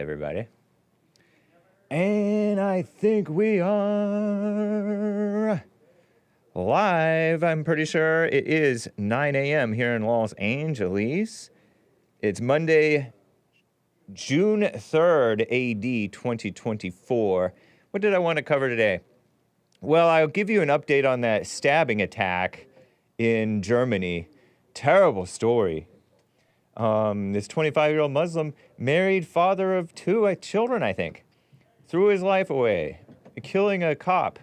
Everybody. And I think we are live. I'm pretty sure it is 9 a.m. here in Los Angeles. It's Monday, June 3rd, AD 2024. What did I want to cover today? Well, I'll give you an update on that stabbing attack in Germany. Terrible story. This 25-year-old Muslim, married father of two children, I think, threw his life away, killing a cop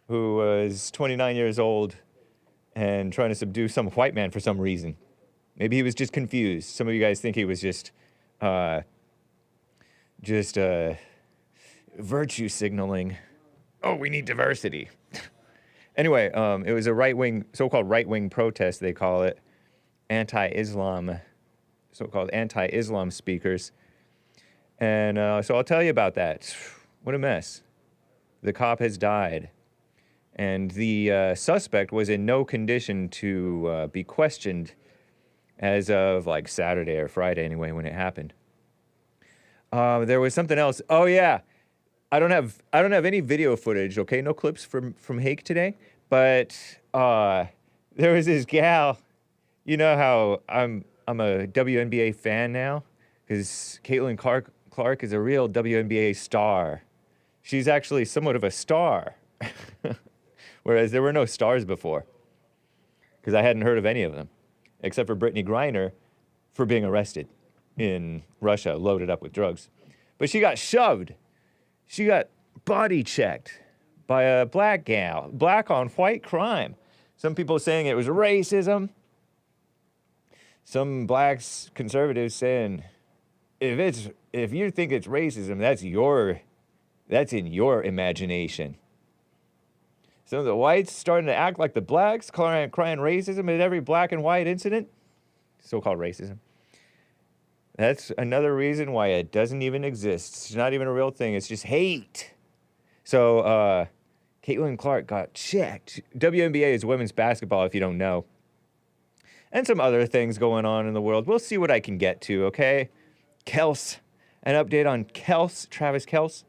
who was 29 years old and trying to subdue some white man for some reason. Maybe he was just confused. Some of you guys think he was just virtue signaling. Oh, we need diversity. Anyway, it was a right-wing, so-called right-wing protest, they call it, anti-Islam, so-called anti-Islam speakers. And so I'll tell you about that. What a mess. The cop has died. And the suspect was in no condition to be questioned as of like Saturday or Friday anyway when it happened. There was something else. Oh yeah. I don't have any video footage, okay? No clips from Hake today. But there was this gal. You know how I'm a WNBA fan now? Because Caitlin Clark is a real WNBA star. She's actually somewhat of a star. Whereas there were no stars before. Because I hadn't heard of any of them. Except for Brittany Griner for being arrested in Russia, loaded up with drugs. But she got shoved. She got body checked by a black gal. Black on white crime. Some people saying it was racism. Some blacks conservatives saying, if you think it's racism, that's in your imagination. Some of the whites starting to act like the blacks, crying racism at every black and white incident. So-called racism. That's another reason why it doesn't even exist. It's not even a real thing. It's just hate. So, Caitlin Clark got checked. WNBA is women's basketball, if you don't know. And some other things going on in the world. We'll see what I can get to, okay? Kels. An update on Kels. Travis Kels.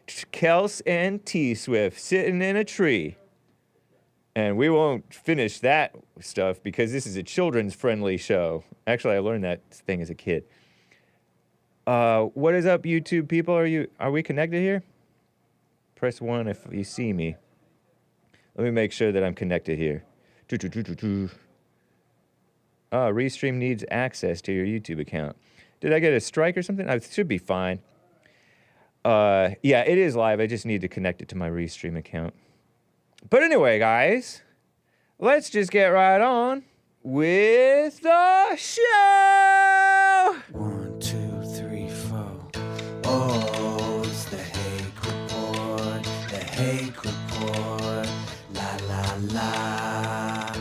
Kels and T-Swift sitting in a tree. And we won't finish that stuff because this is a children's friendly show. Actually, I learned that thing as a kid. What is up, YouTube people? Are we connected here? Press 1 if you see me. Let me make sure that I'm connected here. Restream needs access to your YouTube account. Did I get a strike or something? I should be fine. Yeah, it is live. I just need to connect it to my Restream account. But anyway, guys, let's just get right on with the show. 1, 2, 3, 4. Oh, it's the Hake Report. The Hake Report. La la la.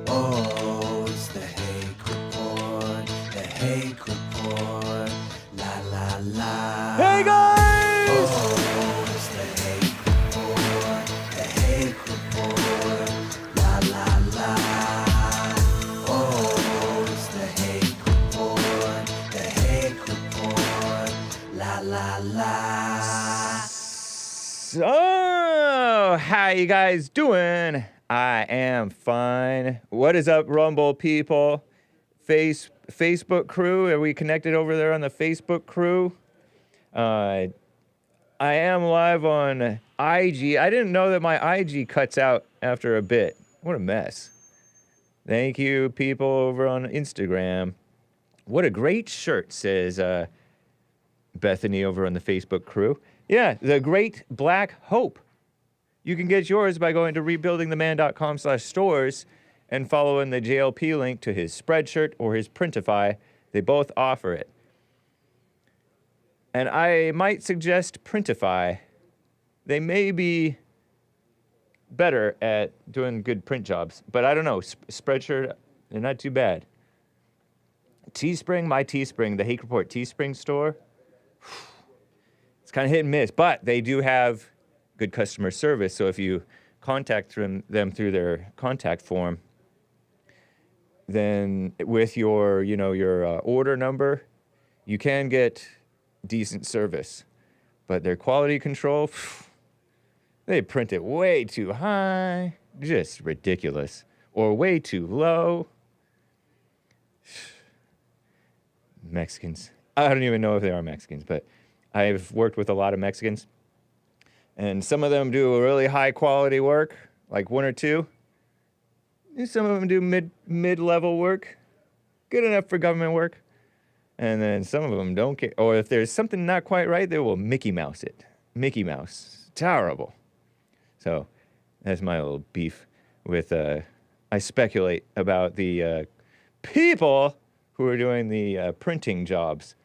Oh, it's the Hake Report. The Hake Report. La la la. Hey, guys! So, how you guys doing? I am fine. What is up, Rumble people? Facebook crew? Are we connected over there on the Facebook crew? I am live on IG. I didn't know that my IG cuts out after a bit. What a mess. Thank you, people over on Instagram. What a great shirt, says Bethany over on the Facebook crew. Yeah, the Great Black Hope. You can get yours by going to rebuildingtheman.com/stores and following the JLP link to his Spreadshirt or his Printify. They both offer it. And I might suggest Printify. They may be better at doing good print jobs, but I don't know. Spreadshirt, they're not too bad. Teespring, my Teespring, the Hake Report Teespring store. It's kind of hit and miss, but they do have good customer service. So if you contact them through their contact form, then with your, your order number, You can get decent service, but their quality control, they print it way too high, just ridiculous, or way too low. Mexicans. I don't even know if they are Mexicans, but I've worked with a lot of Mexicans, and some of them do really high quality work, like one or two. And some of them do mid-level work, good enough for government work. And then some of them don't care. Or if there's something not quite right, they will Mickey Mouse it. Mickey Mouse. Terrible. So that's my little beef with, I speculate about the people who are doing the printing jobs.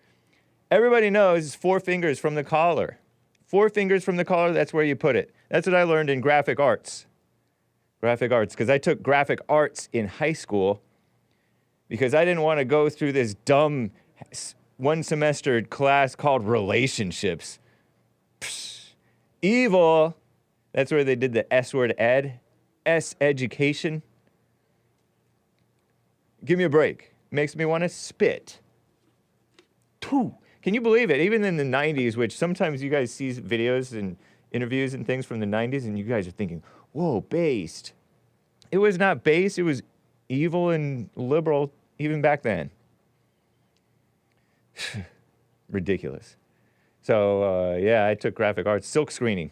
Everybody knows 4 fingers from the collar. 4 fingers from the collar, that's where you put it. That's what I learned in graphic arts. Graphic arts, because I took graphic arts in high school because I didn't want to go through this dumb one semester class called relationships. Psh, evil. That's where they did the S-word ed. S-education. Give me a break. Makes me want to spit. Pooh. Can you believe it? Even in the 90s, which sometimes you guys see videos and interviews and things from the 90s, and you guys are thinking, whoa, based. It was not based. It was evil and liberal even back then. Ridiculous. So, yeah, I took graphic arts, silk screening.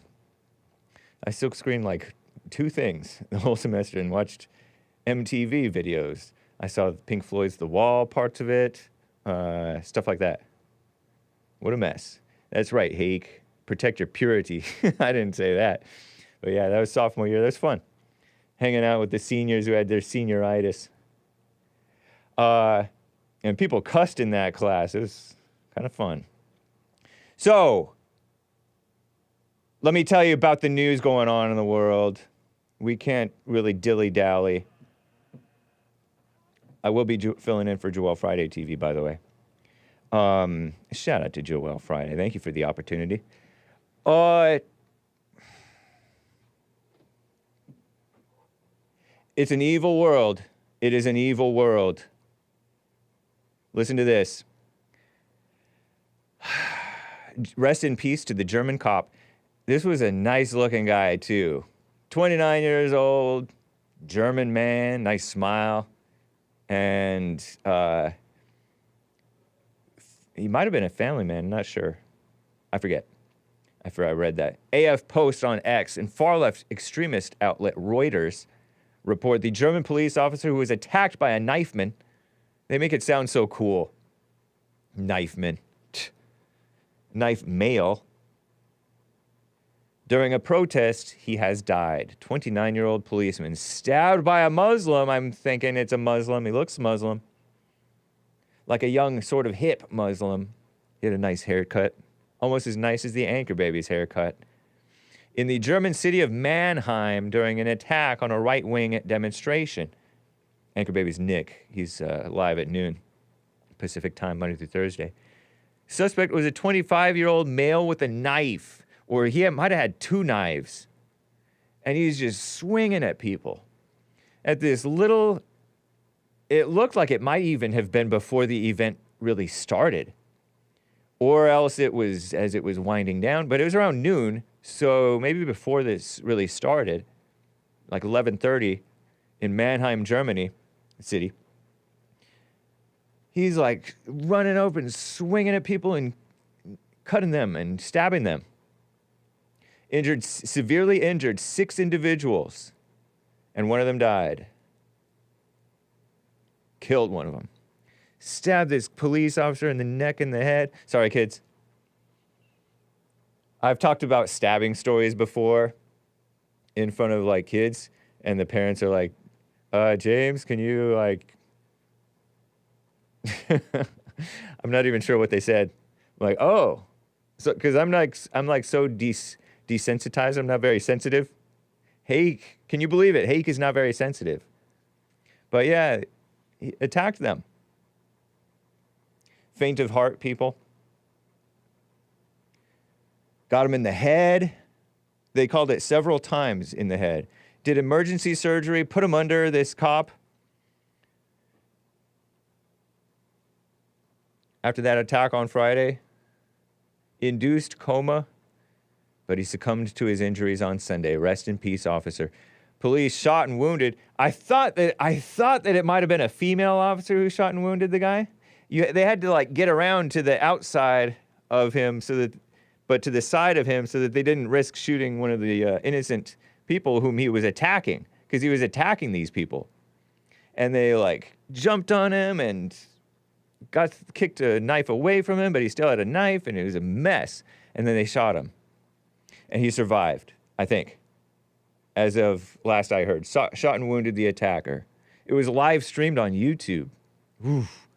I silk screened like 2 things the whole semester and watched MTV videos. I saw Pink Floyd's The Wall, parts of it, stuff like that. What a mess. That's right, Hake. Protect your purity. I didn't say that. But yeah, that was sophomore year. That was fun. Hanging out with the seniors who had their senioritis. And people cussed in that class. It was kind of fun. So, let me tell you about the news going on in the world. We can't really dilly-dally. I will be filling in for Joelle Friday TV, by the way. Shout out to Joelle Friday. Thank you for the opportunity. It's an evil world. It is an evil world. Listen to this. Rest in peace to the German cop. This was a nice-looking guy, too. 29 years old, German man, nice smile. And he might have been a family man, not sure. I forget. I read that. AF post on X and far-left extremist outlet Reuters report the German police officer who was attacked by a knifeman. They make it sound so cool. Knifeman. Knife male. During a protest, he has died. 29-year-old policeman stabbed by a Muslim. I'm thinking it's a Muslim. He looks Muslim. Like a young, sort of hip Muslim. He had a nice haircut. Almost as nice as the Anchor Baby's haircut. In the German city of Mannheim during an attack on a right-wing demonstration. Anchor Baby's Nick. He's live at noon. Pacific time, Monday through Thursday. Suspect was a 25-year-old male with a knife. Or he might have had 2 knives. And he's just swinging at people. At this little... It looked like it might even have been before the event really started. Or else it was as it was winding down. But it was around noon, so maybe before this really started. Like 11:30 in Mannheim, Germany, city. He's like running over and swinging at people and cutting them and stabbing them. Severely injured 6 individuals, and one of them died. Killed one of them. Stabbed this police officer in the neck and the head. Sorry, kids. I've talked about stabbing stories before in front of, like, kids, and the parents are like, James, can you, like... I'm not even sure what they said. I'm like, oh. So, because I'm so desensitized. I'm not very sensitive. Hake, can you believe it? Hake is not very sensitive. But yeah, he attacked them. Faint of heart people. Got him in the head. They called it several times in the head. Did emergency surgery, put him under, this cop. after that attack on Friday. Induced coma, but he succumbed to his injuries on Sunday. Rest in peace, officer. Police shot and wounded. I thought that it might have been a female officer who shot and wounded the guy. They had to like get around to the outside of him but to the side of him so that they didn't risk shooting one of the innocent people whom he was attacking, because he was attacking these people. And they like jumped on him and kicked a knife away from him, but he still had a knife, and it was a mess. And then they shot him. And he survived, I think, as of last I heard. Shot and wounded the attacker. It was live streamed on YouTube. Oof.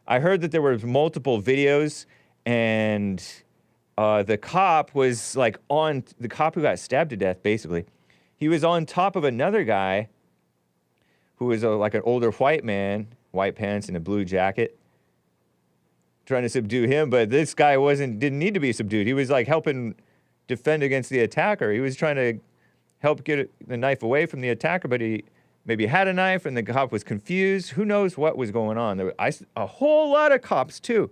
I heard that there were multiple videos, and the cop was like the cop who got stabbed to death, basically. He was on top of another guy who was like an older white man, white pants and a blue jacket, trying to subdue him, but this guy didn't need to be subdued. He was like helping defend against the attacker. He was trying to help get the knife away from the attacker, but he maybe had a knife and the cop was confused. Who knows what was going on? There were a whole lot of cops too.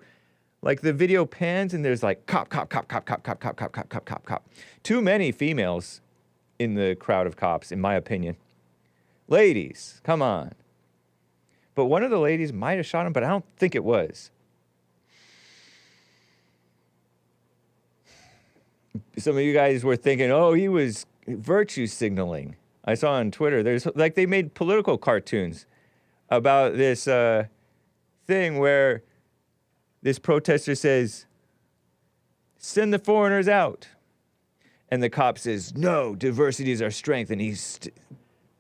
Like the video pans and there's like cop. Too many females in the crowd of cops, in my opinion. Ladies, come on. But one of the ladies might have shot him, but I don't think it was. Some of you guys were thinking, oh, he was virtue signaling. I saw on Twitter, they made political cartoons about this thing where this protester says, send the foreigners out. And the cop says, no, diversity is our strength. And he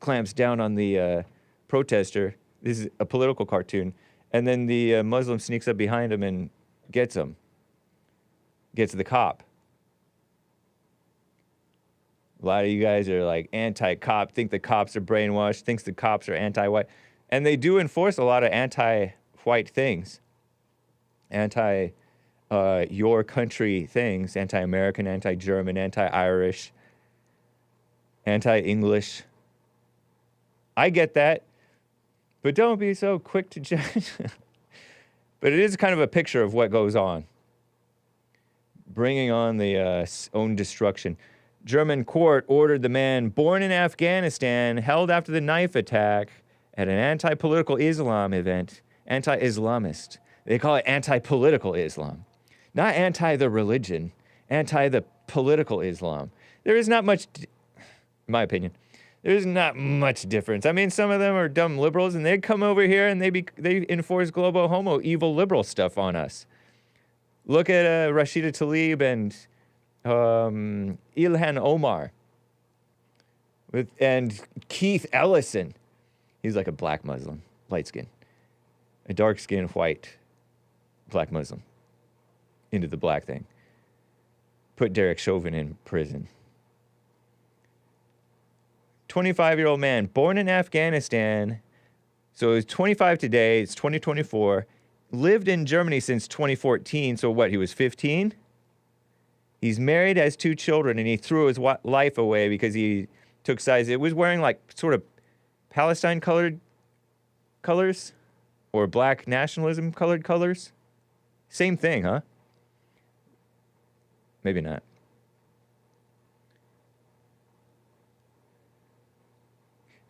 clamps down on the protester. This is a political cartoon. And then the Muslim sneaks up behind him and gets him. Gets the cop. A lot of you guys are like anti-cop, think the cops are brainwashed, thinks the cops are anti-white. And they do enforce a lot of anti-white things. Your country things. Anti-American, anti-German, anti-Irish, anti-English. I get that. But don't be so quick to judge. But it is kind of a picture of what goes on. Bringing on the own destruction. German court ordered the man born in Afghanistan, held after the knife attack at an anti-political Islam event, anti-Islamist. They call it anti-political Islam. Not anti the religion, anti the political Islam. There is not much, in my opinion, there is not much difference. I mean, some of them are dumb liberals, and they come over here and they enforce global homo, evil liberal stuff on us. Look at Rashida Tlaib and Ilhan Omar and Keith Ellison. He's like a black Muslim, light skin, a dark skin, white, black Muslim into the black thing. Put Derek Chauvin in prison. 25-year-old man born in Afghanistan. So he's 25 today. It's 2024. Lived in Germany since 2014. So what? He was 15. He's married, has 2 children, and he threw his life away because he took sides. It was wearing like sort of Palestine-colored colors or black nationalism-colored colors. Same thing, huh? Maybe not.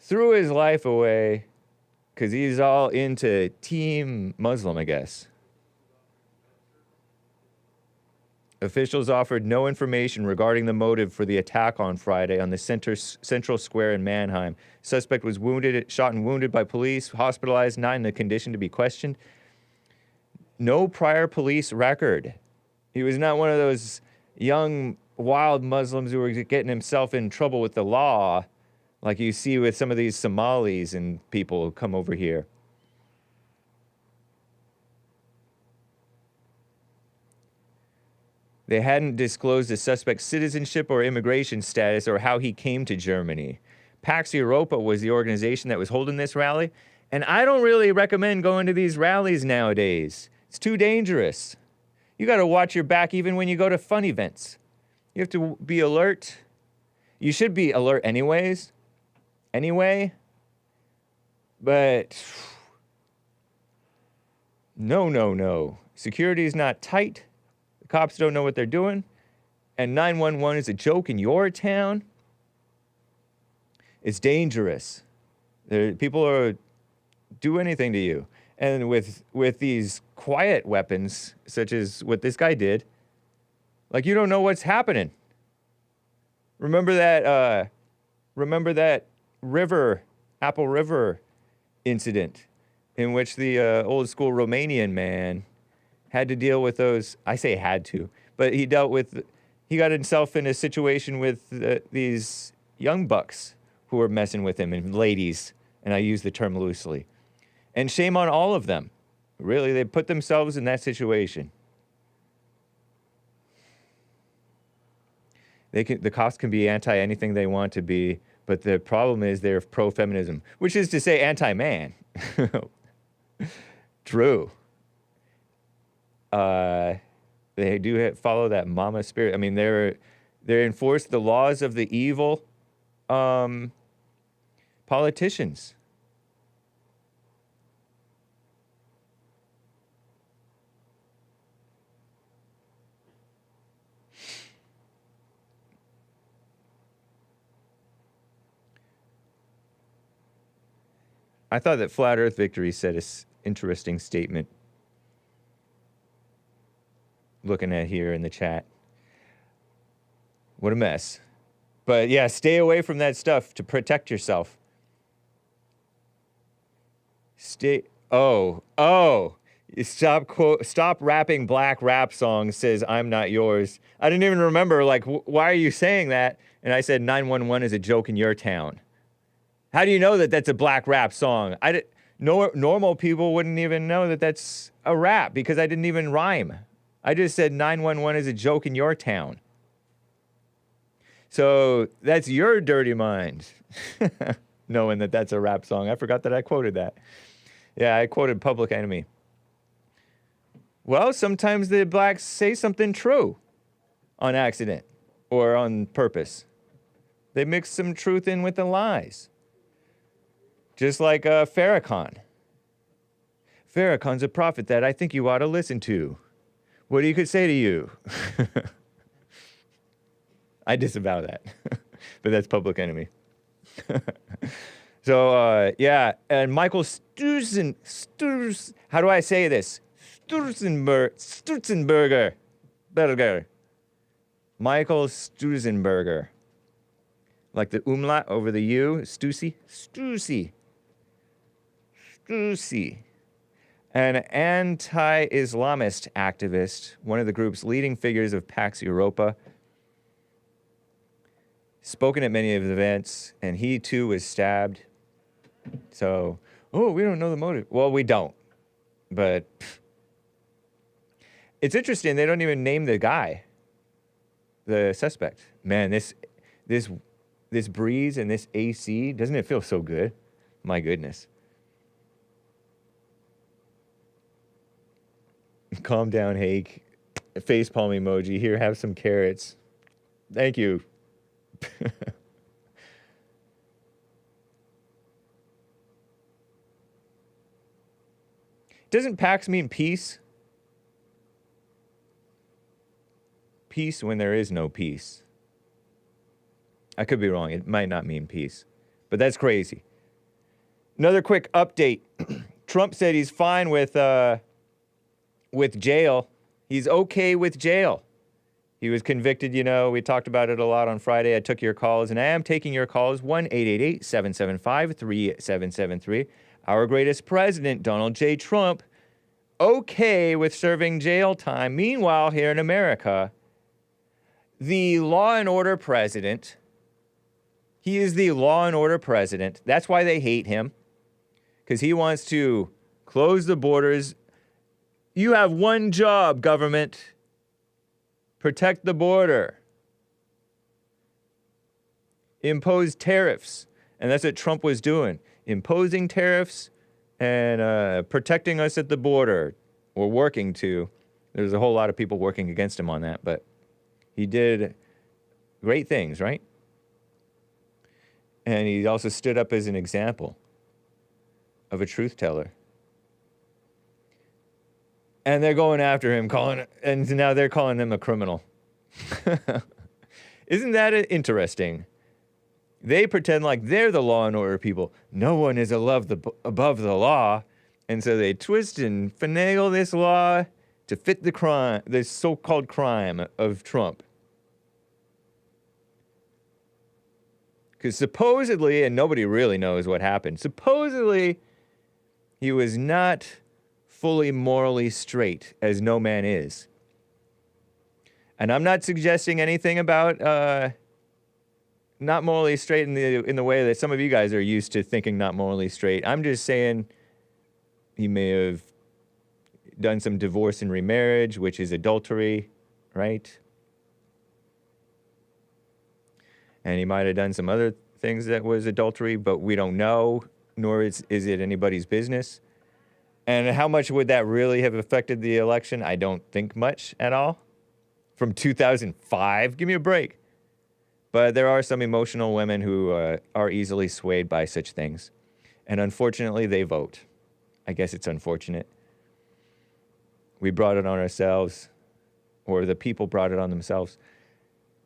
Threw his life away because he's all into Team Muslim, I guess. Officials offered no information regarding the motive for the attack on Friday on the Central Square in Mannheim. Suspect was shot and wounded by police, hospitalized, not in a condition to be questioned. No prior police record. He was not one of those young, wild Muslims who were getting himself in trouble with the law, like you see with some of these Somalis and people who come over here. They hadn't disclosed the suspect's citizenship or immigration status or how he came to Germany. Pax Europa was the organization that was holding this rally, and I don't really recommend going to these rallies nowadays. It's too dangerous. You got to watch your back even when you go to fun events. You have to be alert. You should be alert anyways. Anyway. But No, no, no. Security is not tight. The cops don't know what they're doing. And 911 is a joke in your town. It's dangerous. People are do anything to you. And with these quiet weapons, such as what this guy did, like you don't know what's happening. Remember that Apple River incident in which the old school Romanian man had to deal with those. I say had to, but he got himself in a situation with these young bucks who were messing with him, and ladies, and I use the term loosely. And shame on all of them. Really, they put themselves in that situation. The cops can be anti anything they want to be, but the problem is they're pro-feminism, which is to say anti-man. True. They do follow that mama spirit. I mean, they enforce the laws of the evil politicians. I thought that Flat Earth Victory said an interesting statement. Looking at here in the chat. What a mess. But yeah, stay away from that stuff to protect yourself. Stop rapping black rap songs, says I'm not yours. I didn't even remember, like, why are you saying that? And I said 911 is a joke in your town. How do you know that that's a black rap song? Normal people wouldn't even know that that's a rap because I didn't even rhyme. I just said 911 is a joke in your town. So that's your dirty mind, knowing that that's a rap song. I forgot that I quoted that. Yeah, I quoted Public Enemy. Well, sometimes the blacks say something true on accident or on purpose. They mix some truth in with the lies. Just like Farrakhan. Farrakhan's a prophet that I think you ought to listen to. What he could say to you. I disavow that. But that's Public Enemy. So, yeah. And Michael how do I say this? Stutzenberger. Michael Stusenberger. Like the umlaut over the U. Stussy. An anti-Islamist activist, one of the group's leading figures of Pax Europa, spoken at many of the events, and he too was stabbed. So, we don't know the motive. Well, we don't. But it's interesting, they don't even name the guy, the suspect. Man, this breeze and this AC, doesn't it feel so good? My goodness. Calm down, Hake. Facepalm emoji. Here, have some carrots. Thank you. Doesn't Pax mean peace? Peace when there is no peace. I could be wrong. It might not mean peace. But that's crazy. Another quick update. Trump said he's fine with jail. He's okay with jail. He was convicted, we talked about it a lot on Friday. I took your calls, and I am taking your calls, 1-888-775-3773. Our greatest president, Donald J. Trump, okay with serving jail time. Meanwhile, here in America, the law and order president, he is the law and order president. That's why they hate him, because he wants to close the borders. You have one job, government. Protect the border. Impose tariffs. And that's what Trump was doing. Imposing tariffs and protecting us at the border. Or working to. There's a whole lot of people working against him on that. But he did great things, right? And he also stood up as an example of a truth teller. And they're going after him, and now they're calling him a criminal. Isn't that interesting? They pretend like they're the law and order people. No one is above the law. And so they twist and finagle this law to fit the crime, this so-called crime of Trump. Because supposedly, and nobody really knows what happened, supposedly he was not fully morally straight, as no man is. And I'm not suggesting anything about not morally straight in the way that some of you guys are used to thinking not morally straight. I'm just saying he may have done some divorce and remarriage, which is adultery, right? And he might have done some other things that was adultery, but we don't know, nor is it anybody's business. And how much would that really have affected the election? I don't think much at all. From 2005, give me a break. But there are some emotional women who are easily swayed by such things. And unfortunately, they vote. I guess it's unfortunate. We brought it on ourselves, or the people brought it on themselves.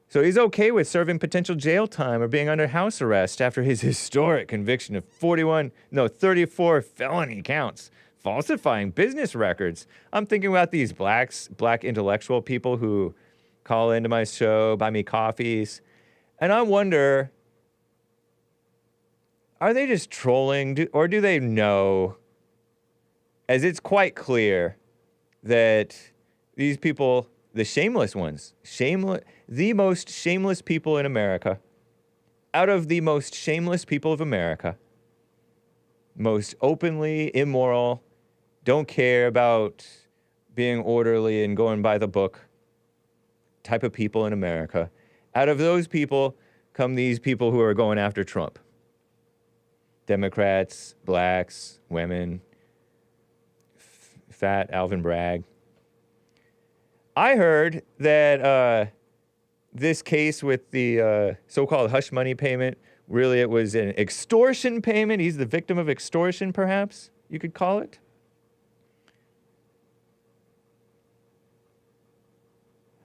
So he's okay with serving potential jail time or being under house arrest after his historic conviction of 34 felony counts, falsifying business records. I'm thinking about these black intellectual people who call into my show, buy me coffees, and I wonder, are they just trolling, or do they know, as it's quite clear that these people, the shameless ones, the most shameless people in America, out of the most shameless people of America, most openly immoral, don't care about being orderly and going by the book type of people in America, out of those people come these people who are going after Trump. Democrats, blacks, women, fat Alvin Bragg. I heard that this case with the so-called hush money payment, really it was an extortion payment. He's the victim of extortion, perhaps you could call it.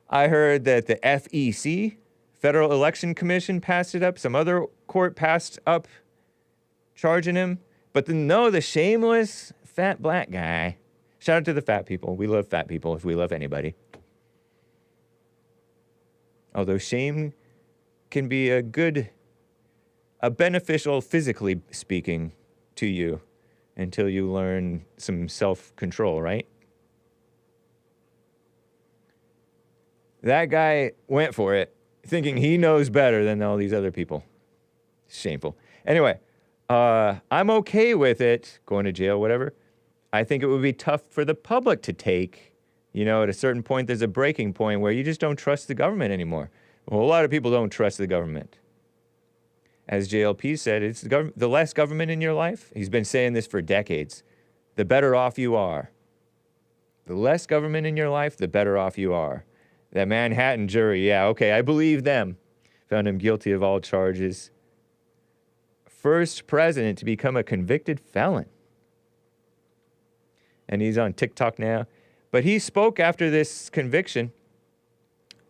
I heard that the FEC, Federal Election Commission, passed it up. Some other court passed up charging him. But the shameless fat black guy. Shout out to the fat people. We love fat people if we love anybody. Although shame can be a beneficial, physically speaking, to you until you learn some self-control, right? That guy went for it, thinking he knows better than all these other people. Shameful. Anyway, I'm okay with it, going to jail, whatever. I think it would be tough for the public to take. You know, at a certain point, there's a breaking point where you just don't trust the government anymore. Well, a lot of people don't trust the government. As JLP said, it's the less government in your life. He's been saying this for decades. The better off you are. The less government in your life, the better off you are. That Manhattan jury, yeah, okay, I believe them. Found him guilty of all charges. First president to become a convicted felon. And he's on TikTok now. But he spoke after this conviction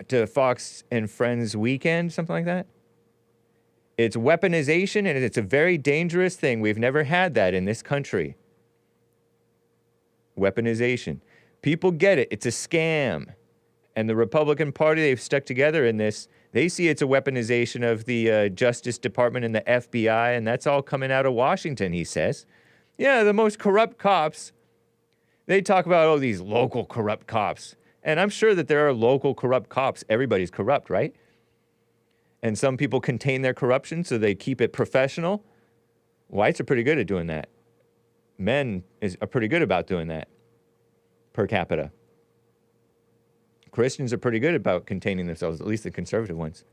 to Fox and Friends Weekend, something like that. It's weaponization, and it's a very dangerous thing. We've never had that in this country. Weaponization. People get it. It's a scam. And the Republican Party, they've stuck together in this. They see it's a weaponization of the Justice Department and the FBI, and that's all coming out of Washington, he says. Yeah, the most corrupt cops. They talk about, these local corrupt cops. And I'm sure that there are local corrupt cops. Everybody's corrupt, right? And some people contain their corruption, so they keep it professional. Whites are pretty good at doing that. Men are pretty good about doing that per capita. Christians are pretty good about containing themselves, at least the conservative ones.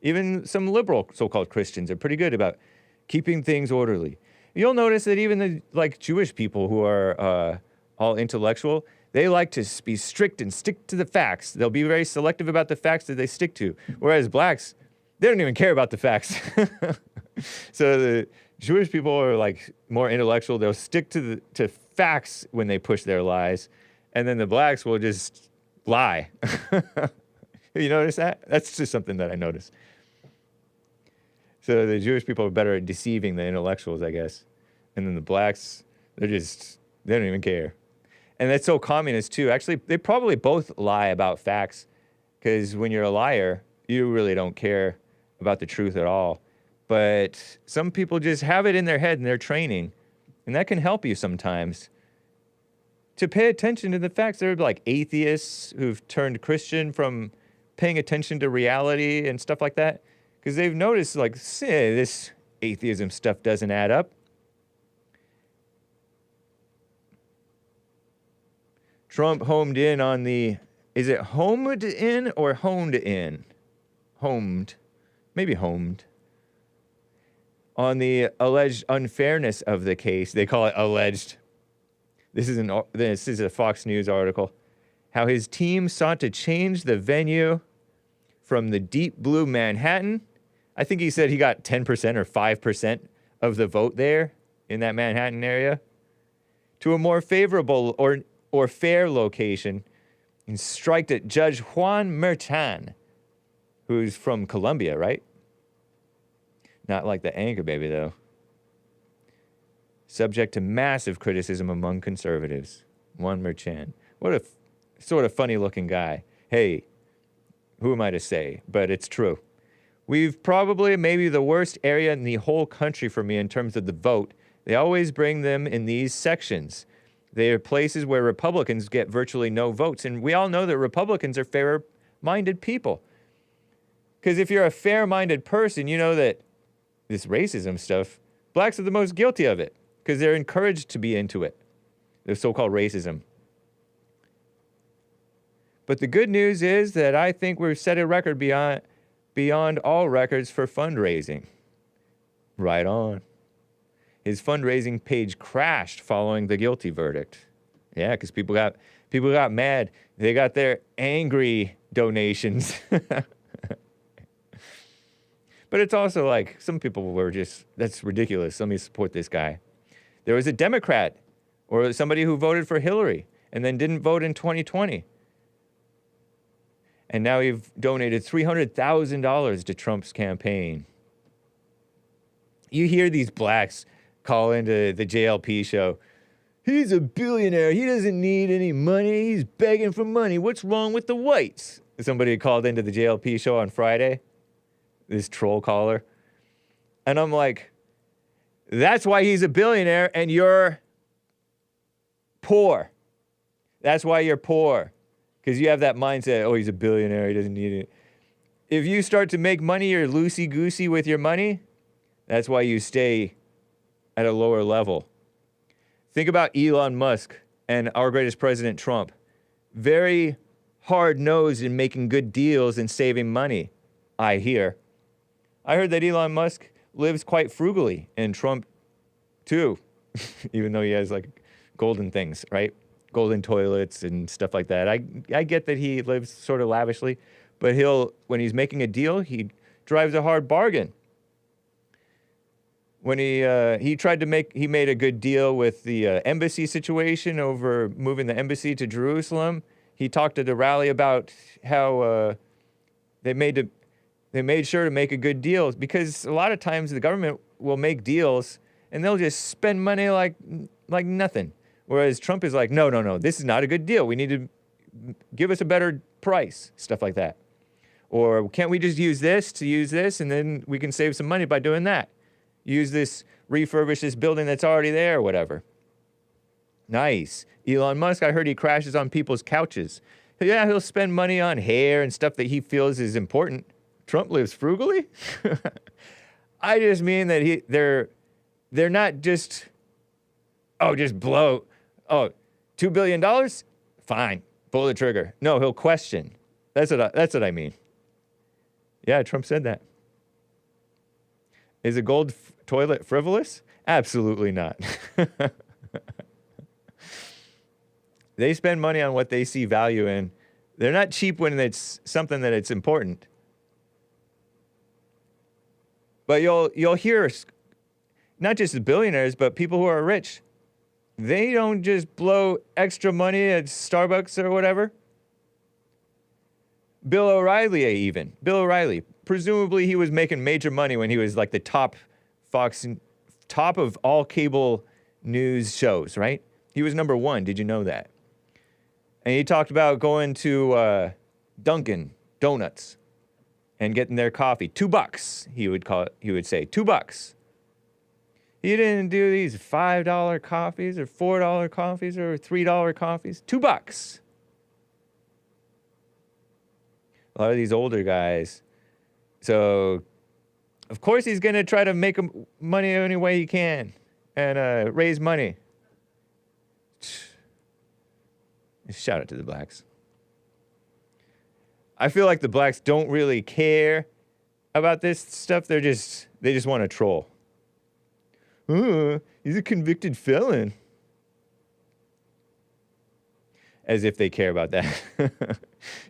Even some liberal so-called Christians are pretty good about keeping things orderly. You'll notice that even the Jewish people who are all intellectual, they like to be strict and stick to the facts. They'll be very selective about the facts that they stick to. Whereas blacks, they don't even care about the facts. So the Jewish people are more intellectual. They'll stick to facts when they push their lies. and then the blacks will just lie. You notice that? That's just something that I noticed. So the Jewish people are better at deceiving the intellectuals, I guess. And then the blacks, they don't even care. And that's so communist, too. Actually, they probably both lie about facts, because when you're a liar, you really don't care about the truth at all. But some people just have it in their head and they're training, and that can help you sometimes to pay attention to the facts. There are like atheists who've turned Christian from paying attention to reality and stuff like that, because they've noticed, like, this atheism stuff doesn't add up. Trump homed in on the, is it homed in or honed in? Homed. Maybe homed. On the alleged unfairness of the case. They call it alleged. This is a Fox News article. How his team sought to change the venue from the deep blue Manhattan. I think he said he got 10% or 5% of the vote there in that Manhattan area, to a more favorable or fair location, and striked at Judge Juan Merchan, who's from Colombia, right? Not like the anchor baby, though. Subject to massive criticism among conservatives. Juan Merchan. What a sort of funny-looking guy. Hey, who am I to say? But it's true. We've probably maybe the worst area in the whole country for me in terms of the vote. They always bring them in these sections. They are places where Republicans get virtually no votes. And we all know that Republicans are fair-minded people. Because if you're a fair-minded person, you know that this racism stuff, blacks are the most guilty of it, because they're encouraged to be into it, the so-called racism. But the good news is that I think we've set a record beyond all records for fundraising. Right on. His fundraising page crashed following the guilty verdict. Yeah, because people got mad. They got their angry donations. But it's also like, some people were just, that's ridiculous. Let me support this guy. There was a Democrat or somebody who voted for Hillary and then didn't vote in 2020. And now you've donated $300,000 to Trump's campaign. You hear these blacks call into the JLP show. He's a billionaire. He doesn't need any money. He's begging for money. What's wrong with the whites? Somebody called into the JLP show on Friday. This troll caller. And I'm like, that's why he's a billionaire and you're poor. That's why you're poor. Because you have that mindset, oh, he's a billionaire, he doesn't need it. If you start to make money, you're loosey-goosey with your money, that's why you stay at a lower level. Think about Elon Musk and our greatest president, Trump. Very hard-nosed in making good deals and saving money, I hear. I heard that Elon Musk lives quite frugally, and Trump, too, even though he has, like, golden things, right? Golden toilets and stuff like that. I get that he lives sort of lavishly, but when he's making a deal, he drives a hard bargain. When he made a good deal with the embassy situation over moving the embassy to Jerusalem. He talked at the rally about how they made sure to make a good deal, because a lot of times the government will make deals and they'll just spend money like nothing. Whereas Trump is like, no, this is not a good deal. We need to give us a better price, stuff like that. Or can't we just use this and then we can save some money by doing that? Refurbish this building that's already there or whatever. Nice. Elon Musk, I heard he crashes on people's couches. Yeah, he'll spend money on hair and stuff that he feels is important. Trump lives frugally? I just mean that they're not just, just blow. $2 billion? Fine. Pull the trigger. No, he'll question. That's what I mean. Yeah, Trump said that. Is a gold toilet frivolous? Absolutely not. They spend money on what they see value in. They're not cheap when it's something that it's important. But you'll hear not just the billionaires, but people who are rich They don't just blow extra money at Starbucks or whatever. Bill O'Reilly even. Bill O'Reilly. Presumably he was making major money when he was like the top of all cable news shows, right? He was number one. Did you know that? And he talked about going to Dunkin' Donuts and getting their coffee. $2, he would say, $2. He didn't do these $5 coffees or $4 coffees or $3 coffees. $2. A lot of these older guys. So, of course, he's going to try to make money any way he can and raise money. Shout out to the blacks. I feel like the blacks don't really care about this stuff. They just want to troll. He's a convicted felon. As if they care about that.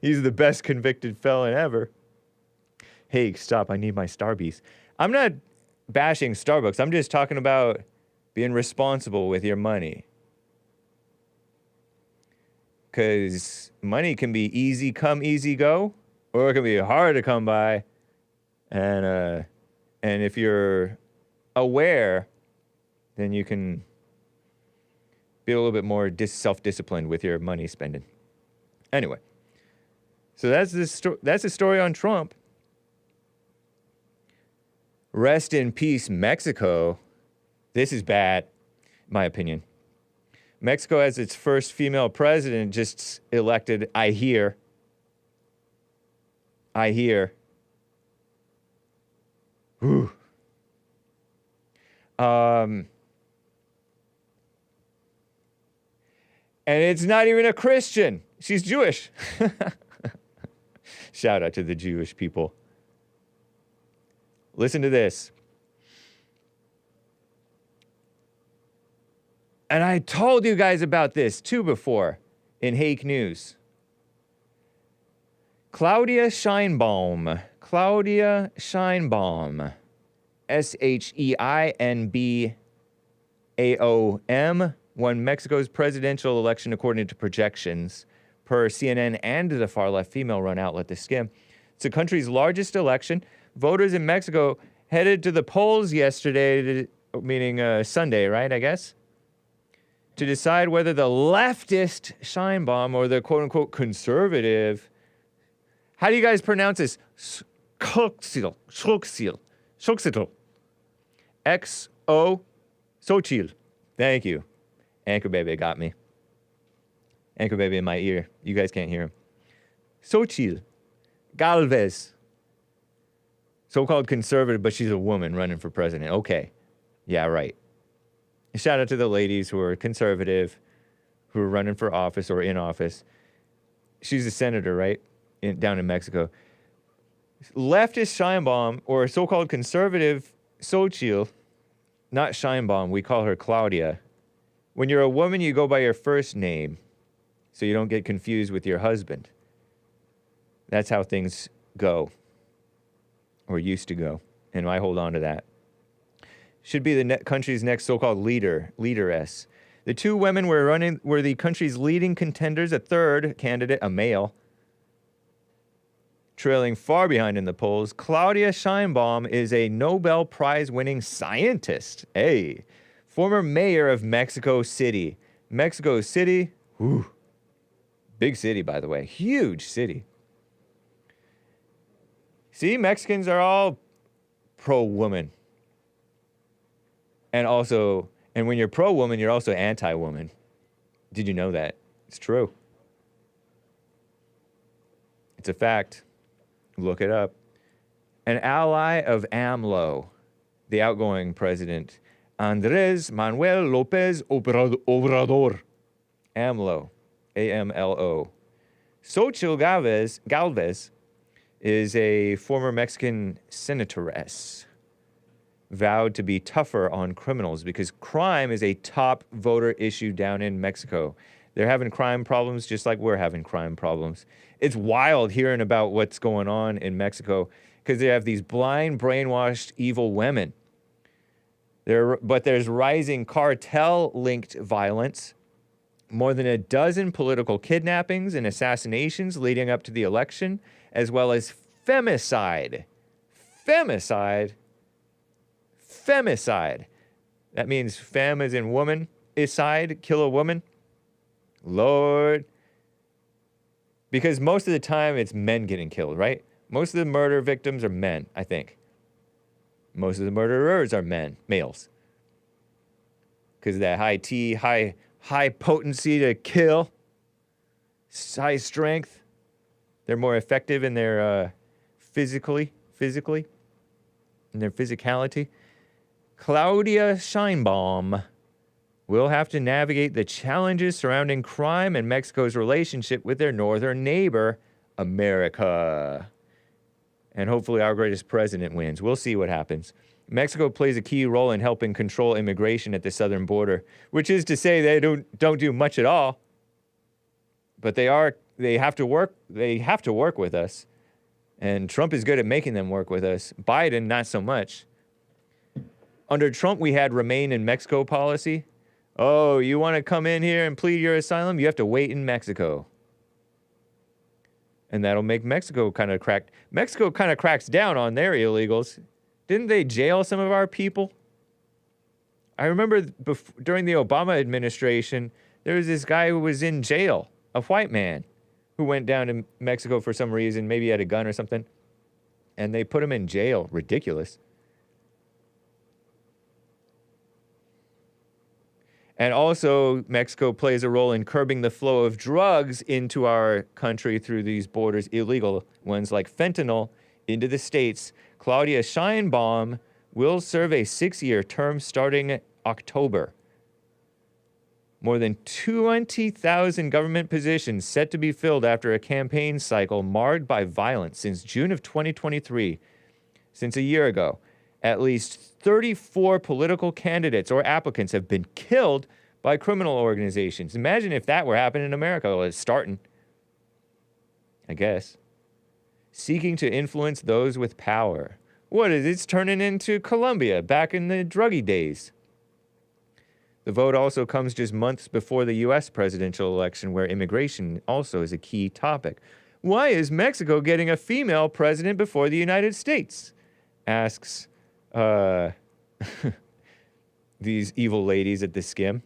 He's the best convicted felon ever. Hake, stop. I need my Starbucks. I'm not bashing Starbucks. I'm just talking about being responsible with your money. Because money can be easy come, easy go, or it can be hard to come by. And if you're aware, then you can be a little bit more self-disciplined with your money spending. Anyway, so that's the story on Trump. Rest in peace, Mexico. This is bad, in my opinion. Mexico has its first female president just elected, I hear. Whew. And it's not even a Christian. She's Jewish. Shout out to the Jewish people. Listen to this. And I told you guys about this too before in Hake News. Claudia Sheinbaum. Sheinbaum, won Mexico's presidential election according to projections per CNN and the far-left female-run outlet The Skim. It's the country's largest election. Voters in Mexico headed to the polls yesterday, meaning Sunday, right, I guess, to decide whether the leftist Sheinbaum or the quote-unquote conservative, how do you guys pronounce this? Xochitl. X-O, Xochitl. Thank you. Anchor Baby got me. Anchor Baby in my ear. You guys can't hear him. Xochitl Galvez. So-called conservative, but she's a woman running for president. Okay. Yeah, right. Shout out to the ladies who are conservative, who are running for office or in office. She's a senator, right? Down in Mexico. Leftist Sheinbaum, or so-called conservative Xochitl, not Sheinbaum, we call her Claudia. When you're a woman, you go by your first name, so you don't get confused with your husband. That's how things go, or used to go, and I hold on to that. Should be the country's next so-called leaderess. The two women were the country's leading contenders. A third candidate, a male, trailing far behind in the polls. Claudia Sheinbaum is a Nobel Prize-winning scientist. Hey, former mayor of Mexico City. Mexico City, whew, big city, by the way, huge city. See, Mexicans are all pro-woman. And when you're pro-woman, you're also anti-woman. Did you know that? It's true. It's a fact. Look it up. An ally of AMLO, the outgoing president, Andrés Manuel López Obrador. AMLO. A-M-L-O. Xochitl Galvez is a former Mexican senatoress, vowed to be tougher on criminals because crime is a top voter issue down in Mexico. They're having crime problems just like we're having crime problems. It's wild hearing about what's going on in Mexico because they have these blind, brainwashed, evil women But there's rising cartel-linked violence. More than a dozen political kidnappings and assassinations leading up to the election, as well as femicide. Femicide? Femicide. That means fem as in woman, icide, kill a woman. Lord. Because most of the time it's men getting killed, right? Most of the murder victims are men, I think. Most of the murderers are men, males. Because of that high T, high potency to kill, high strength. They're more effective in their physically, in their physicality. Claudia Sheinbaum will have to navigate the challenges surrounding crime and Mexico's relationship with their northern neighbor, America. And hopefully our greatest president wins. We'll see what happens. Mexico plays a key role in helping control immigration at the southern border, which is to say they don't do much at all. But they have to work with us. And Trump is good at making them work with us. Biden, not so much. Under Trump, we had remain in Mexico policy. Oh, you want to come in here and plead your asylum? You have to wait in Mexico. And that'll make Mexico kind of crack. Mexico kind of cracks down on their illegals. Didn't they jail some of our people? I remember during the Obama administration, there was this guy who was in jail, a white man, who went down to Mexico for some reason, maybe he had a gun or something, and they put him in jail. Ridiculous. And also, Mexico plays a role in curbing the flow of drugs into our country through these borders, illegal ones like fentanyl, into the states. Claudia Sheinbaum will serve a 6-year term starting October. More than 20,000 government positions set to be filled after a campaign cycle marred by violence since June of 2023, since a year ago. At least 34 political candidates or applicants have been killed by criminal organizations. Imagine if that were happening in America. Well, it's starting, I guess. Seeking to influence those with power. What is it? It's turning into Colombia back in the druggy days. The vote also comes just months before the U.S. presidential election, where immigration also is a key topic. Why is Mexico getting a female president before the United States? Asks these evil ladies at the Skim.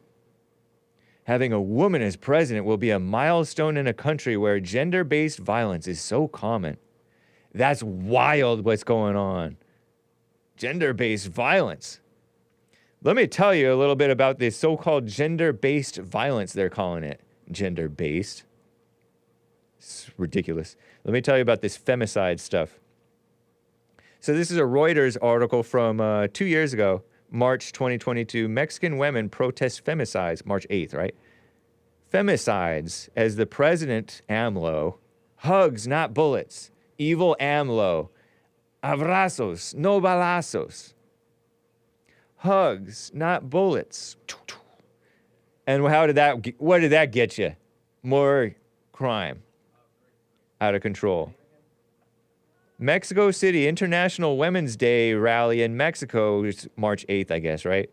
Having a woman as president will be a milestone in a country where gender-based violence is so common. That's wild what's going on. Gender-based violence. Let me tell you a little bit about this so-called gender-based violence, they're calling it. Gender-based. It's ridiculous. Let me tell you about this femicide stuff. So this is a Reuters article from 2 years ago, March 2022. Mexican women protest femicides, March 8th, right? Femicides, as the president, AMLO, hugs, not bullets. Evil AMLO. Abrazos, no balazos. Hugs, not bullets. And what did that get you? More crime. Out of control. Mexico City International Women's Day rally in Mexico, it's March 8th, I guess, right?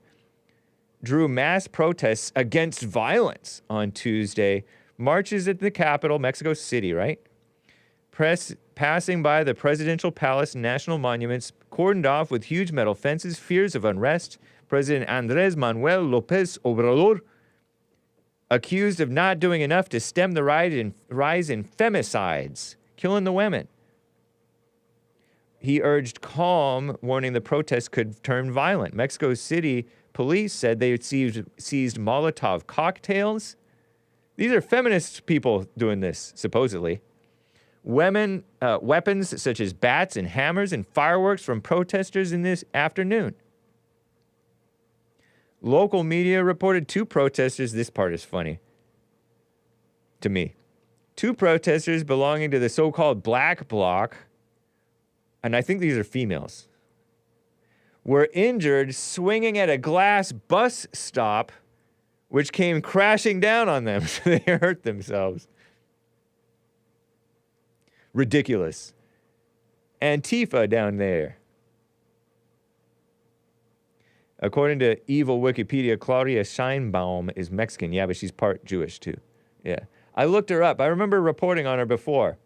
Drew mass protests against violence on Tuesday. Marches at the capital, Mexico City, right? Press passing by the presidential palace and national monuments, cordoned off with huge metal fences, fears of unrest. President Andrés Manuel López Obrador, accused of not doing enough to stem the rise in femicides, killing the women. He urged calm, warning the protests could turn violent. Mexico City police said they had seized Molotov cocktails. These are feminist people doing this, supposedly. Weapons such as bats and hammers and fireworks from protesters in this afternoon. Local media reported 2 protesters. This part is funny to me. 2 protesters belonging to the so-called Black Bloc, and I think these are females, were injured swinging at a glass bus stop, which came crashing down on them. So they hurt themselves. Ridiculous. Antifa down there. According to evil Wikipedia, Claudia Sheinbaum is Mexican. Yeah, but she's part Jewish, too. Yeah. I looked her up. I remember reporting on her before.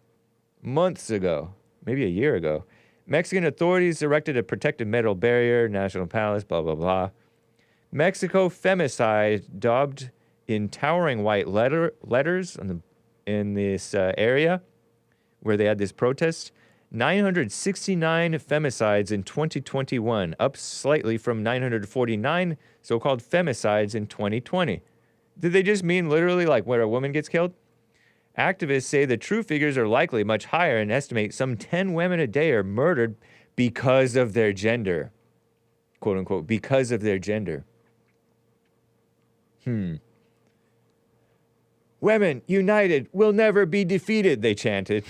Months ago. Maybe a year ago. Mexican authorities erected a protective metal barrier, National Palace, blah, blah, blah. Mexico femicide daubed in towering white letters in this area where they had this protest. 969 femicides in 2021, up slightly from 949 so-called femicides in 2020. Did they just mean literally like where a woman gets killed? Activists say the true figures are likely much higher and estimate some 10 women a day are murdered because of their gender. Quote unquote, because of their gender. Women united will never be defeated, they chanted.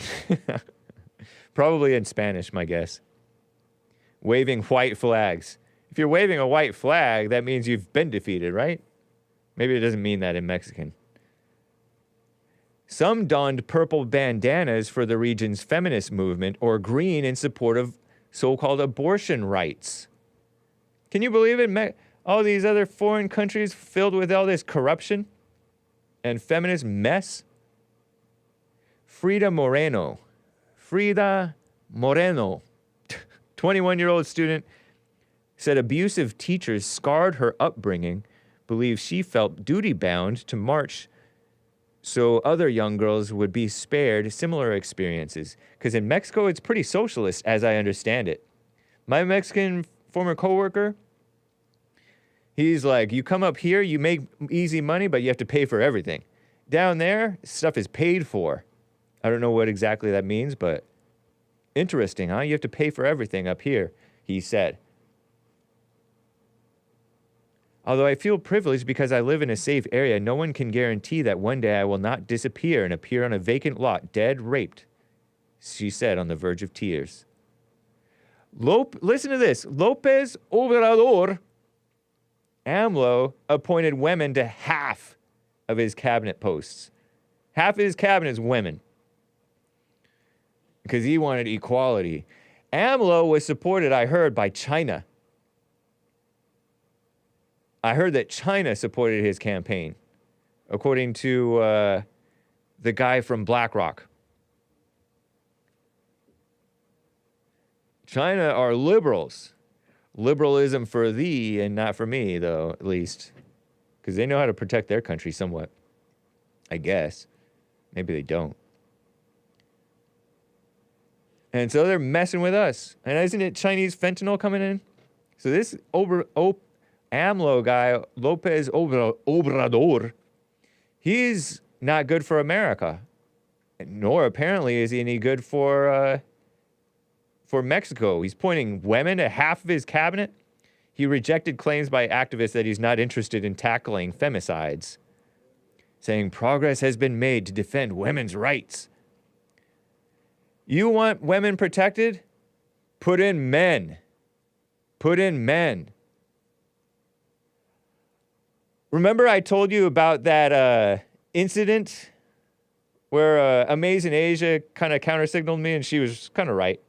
Probably in Spanish, my guess. Waving white flags. If you're waving a white flag, that means you've been defeated, right? Maybe it doesn't mean that in Mexican. Some donned purple bandanas for the region's feminist movement or green in support of so-called abortion rights. Can you believe it? All these other foreign countries filled with all this corruption and feminist mess? Frida Moreno, 21-year-old student, said abusive teachers scarred her upbringing, believes she felt duty-bound to march so other young girls would be spared similar experiences. Because in Mexico, it's pretty socialist, as I understand it. My Mexican former coworker, he's like, you come up here, you make easy money, but you have to pay for everything. Down there, stuff is paid for. I don't know what exactly that means, but interesting, huh? You have to pay for everything up here, he said. Although I feel privileged because I live in a safe area, no one can guarantee that one day I will not disappear and appear on a vacant lot, dead, raped, she said on the verge of tears. Listen to this. López Obrador, AMLO, appointed women to half of his cabinet posts. Half of his cabinet is women. Because he wanted equality. AMLO was supported, I heard, by China. I heard that China supported his campaign, according to the guy from BlackRock. China are liberals. Liberalism for thee and not for me, though, at least. Because they know how to protect their country somewhat. I guess. Maybe they don't. And so they're messing with us. And isn't it Chinese fentanyl coming in? So this AMLO guy, López Obrador, he's not good for America. Nor apparently is he any good for Mexico. He's pointing women at half of his cabinet. He rejected claims by activists that he's not interested in tackling femicides, saying progress has been made to defend women's rights. You want women protected? Put in men. Put in men. Remember I told you about that incident where Amazing Asia kind of counter-signaled me and she was kind of right.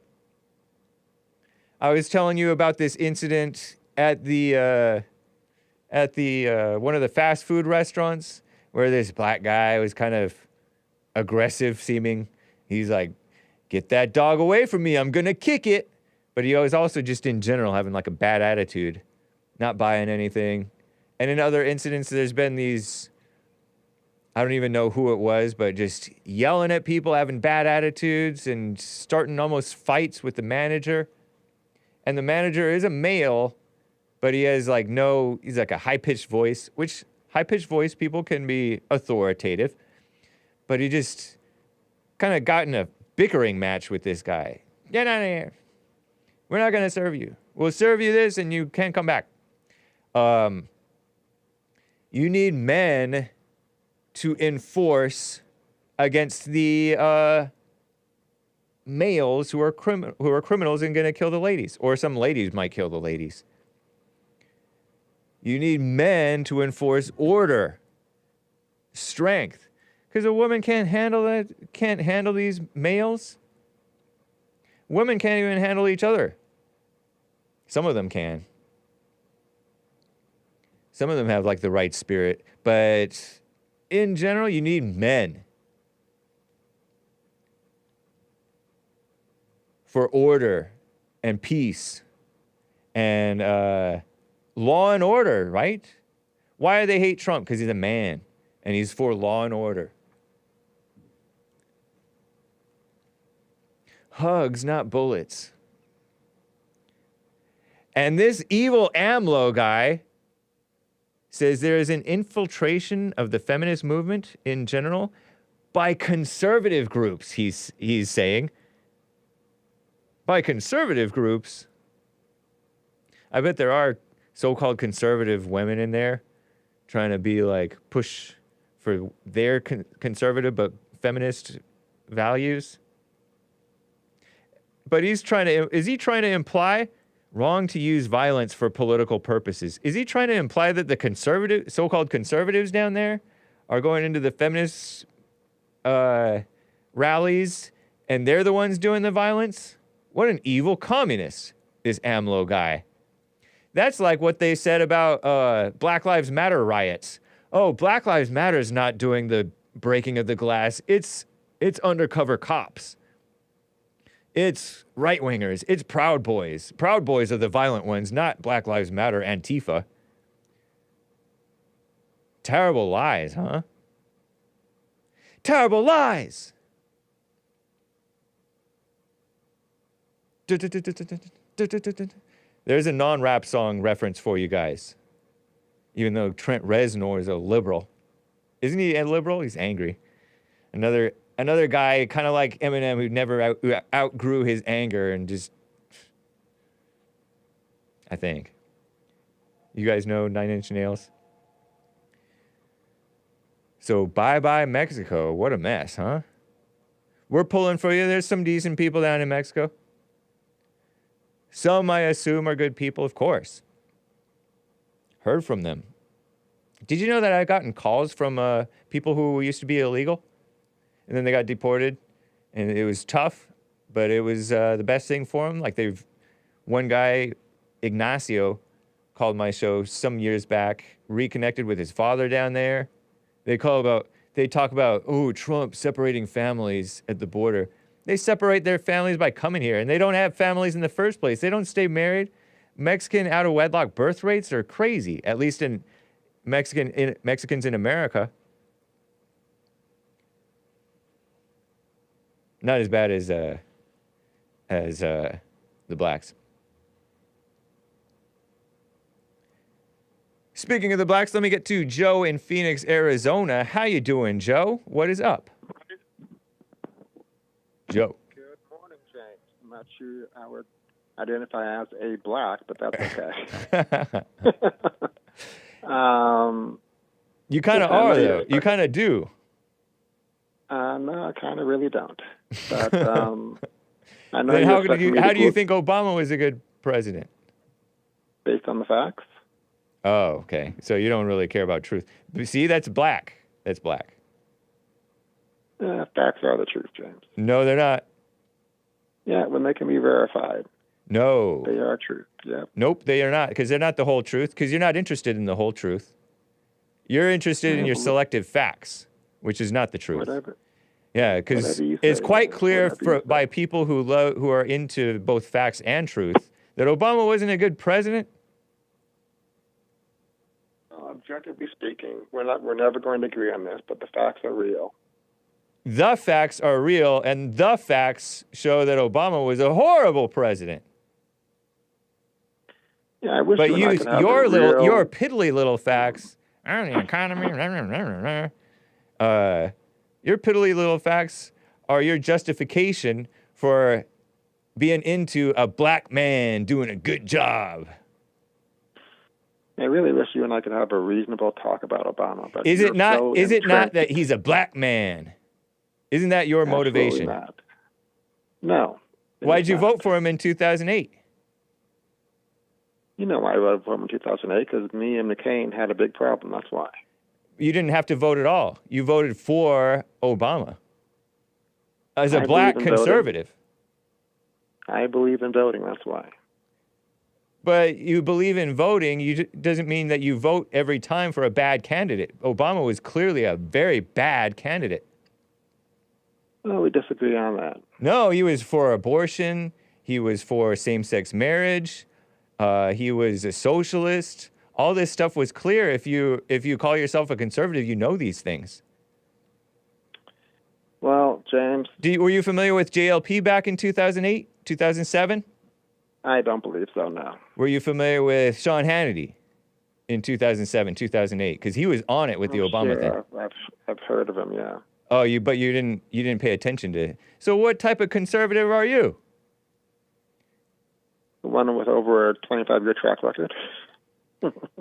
I was telling you about this incident at the one of the fast food restaurants where this black guy was kind of aggressive seeming. He's like, get that dog away from me, I'm gonna kick it. But he was also just in general having like a bad attitude, not buying anything. And in other incidents, there's been these, I don't even know who it was, but just yelling at people, having bad attitudes, and starting almost fights with the manager. And the manager is a male, but he has like he's like a high-pitched voice, which high-pitched voice people can be authoritative. But he just kind of got in a bickering match with this guy. Get out of here. We're not going to serve you. We'll serve you this and you can't come back. You need men to enforce against the males who are criminals and going to kill the ladies. Or some ladies might kill the ladies. You need men to enforce order, strength. Because a woman can't handle these males. Women can't even handle each other. Some of them can. Some of them have like the right spirit, but in general, you need men for order and peace and law and order, right? Why do they hate Trump? Because he's a man and he's for law and order. Hugs, not bullets. And this evil AMLO guy says there is an infiltration of the feminist movement in general by conservative groups, he's saying. By conservative groups. I bet there are so-called conservative women in there trying to be like push for their conservative but feminist values. But is he trying to imply wrong to use violence for political purposes? Is he trying to imply that the so-called conservatives down there are going into the feminist rallies and they're the ones doing the violence? What an evil communist, this AMLO guy. That's like what they said about Black Lives Matter riots. Oh, Black Lives Matter is not doing the breaking of the glass. It's undercover cops. It's right-wingers. It's Proud Boys. Proud Boys are the violent ones, not Black Lives Matter, Antifa. Terrible lies, huh? Terrible lies! There's a non-rap song reference for you guys. Even though Trent Reznor is a liberal. Isn't he a liberal? He's angry. Another guy, kind of like Eminem, who never outgrew his anger and just... I think. You guys know 9 Inch Nails? So, bye-bye Mexico. What a mess, huh? We're pulling for you. There's some decent people down in Mexico. Some, I assume, are good people, of course. Heard from them. Did you know that I've gotten calls from people who used to be illegal? And then they got deported, and it was tough, but it was the best thing for them. Like one guy, Ignacio, called my show some years back, reconnected with his father down there. They talk about, oh, Trump separating families at the border. They separate their families by coming here, and they don't have families in the first place. They don't stay married. Mexican out-of-wedlock birth rates are crazy, at least in Mexicans in America. Not as bad as the blacks. Speaking of the blacks, let me get to Joe in Phoenix, Arizona. How you doing, Joe? What is up? Joe. Good morning, James. I'm not sure I would identify as a black, but that's okay. You kind of are, though. You kind of do. No, I kind of really don't. But I know. Then how do you think Obama was a good president? Based on the facts. Oh, okay. So you don't really care about truth. See, that's black. That's black. Facts are the truth, James. No, they're not. Yeah, when they can be verified. No. They are truth, yeah. Nope, they are not, because they're not the whole truth, because you're not interested in the whole truth. You're interested in your selective facts, which is not the truth. Whatever. Yeah, because it's quite clear by people who are into both facts and truth that Obama wasn't a good president. Objectively speaking, we're never going to agree on this, but the facts are real. The facts are real, and the facts show that Obama was a horrible president. Yeah, I wish. But your piddly little facts, the economy, your piddly little facts are your justification for being into a black man doing a good job. I really wish you and I could have a reasonable talk about Obama. But is it not that he's a black man? Isn't that your motivation? Not. No. Why'd you vote for him in 2008? You know why I voted for him in 2008? Because me and McCain had a big problem. That's why. You didn't have to vote at all. You voted for Obama. As a black conservative. I believe in voting. That's why. But you believe in voting, doesn't mean that you vote every time for a bad candidate. Obama was clearly a very bad candidate. Well, we disagree on that. No, he was for abortion. He was for same-sex marriage. He was a socialist. All this stuff was clear. If you call yourself a conservative, you know these things. Well, James. Were you familiar with JLP back in 2008, 2007? I don't believe so, no. Were you familiar with Sean Hannity in 2007, 2008? Because he was on it with the Obama thing. I've heard of him, yeah. Oh, but you didn't pay attention to it. So what type of conservative are you? The one with over a 25-year track record.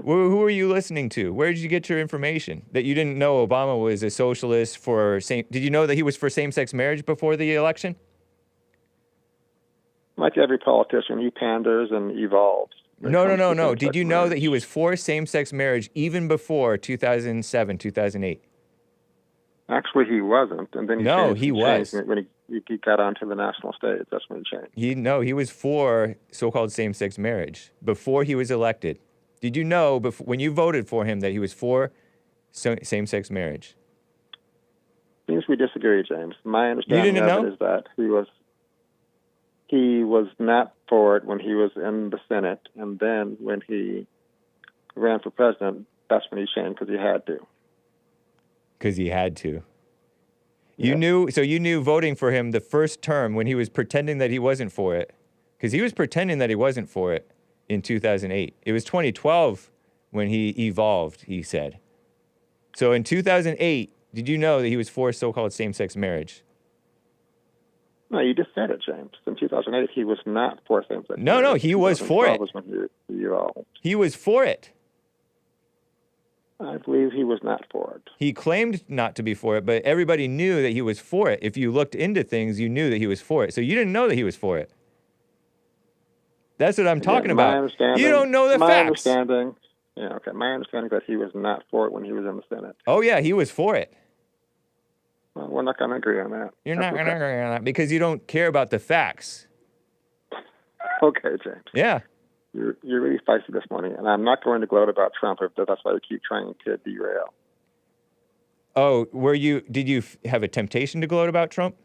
Who are you listening to? Where did you get your information? That you didn't know Obama was a socialist for Did you know that he was for same-sex marriage before the election? Like every politician, he panders and evolves. No. Did you know that he was for same-sex marriage even before 2007, 2008? Actually, he wasn't, and then he was when he got onto the national stage. That's when he changed. He was for so-called same-sex marriage before he was elected. Did you know when you voted for him that he was for same-sex marriage? Seems we disagree, James. My understanding of it is that he was not for it when he was in the Senate, and then when he ran for president, that's when he changed because he had to. Because he had to. You knew voting for him the first term when he was pretending that he wasn't for it. Because he was pretending that he wasn't for it in 2008. It was 2012 when he evolved, he said. So in 2008, did you know that he was for so-called same-sex marriage? No, you just said it, James. In 2008, he was not for same-sex marriage. No, he was for it. Was when he evolved. He was for it. I believe he was not for it. He claimed not to be for it, but everybody knew that he was for it. If you looked into things, you knew that he was for it. So you didn't know that he was for it. That's what I'm talking about. You don't know the facts. My understanding is that he was not for it when he was in the Senate. Oh, yeah, he was for it. Well, we're not going to agree on that. You're not going to agree on that because you don't care about the facts. Okay, James. Yeah. You're really feisty this morning, and I'm not going to gloat about Trump if that's why you keep trying to derail. Oh, did you have a temptation to gloat about Trump?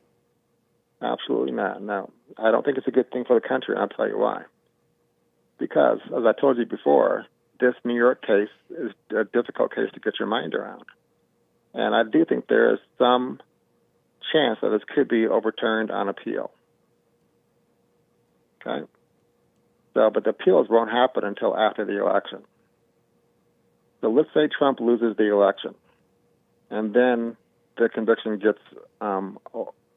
Absolutely not, no. I don't think it's a good thing for the country, and I'll tell you why. Because, as I told you before, this New York case is a difficult case to get your mind around. And I do think there is some chance that this could be overturned on appeal. Okay? So, but the appeals won't happen until after the election. So let's say Trump loses the election, and then the conviction gets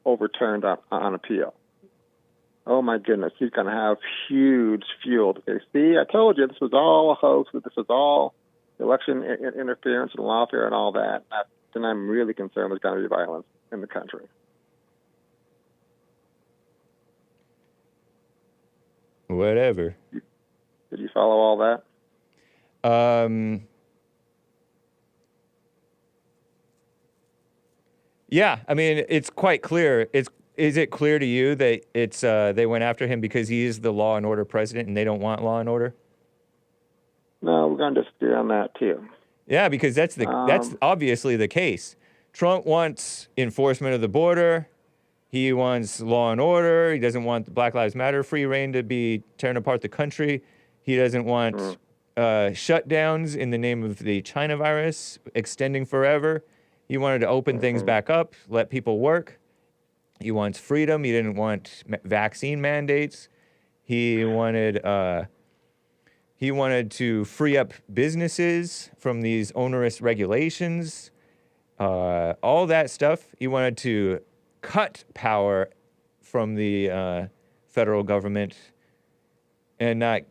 overturned on appeal. Oh my goodness, he's going to have huge fuel to say, see, I told you this was all a hoax, that this was all election interference and lawfare and all that. Then I'm really concerned there's going to be violence in the country. Whatever. Did you follow all that? Yeah, I mean, it's quite clear. Is it clear to you that they went after him because he is the law and order president and they don't want law and order? No, we're going to disagree on that too. Yeah, because that's obviously the case. Trump wants enforcement of the border. He wants law and order. He doesn't want the Black Lives Matter free reign to be tearing apart the country. He doesn't want shutdowns in the name of the China virus extending forever. He wanted to open things back up, let people work. He wants freedom. He didn't want vaccine mandates. He wanted to free up businesses from these onerous regulations. All that stuff. He wanted to cut power from the federal government and not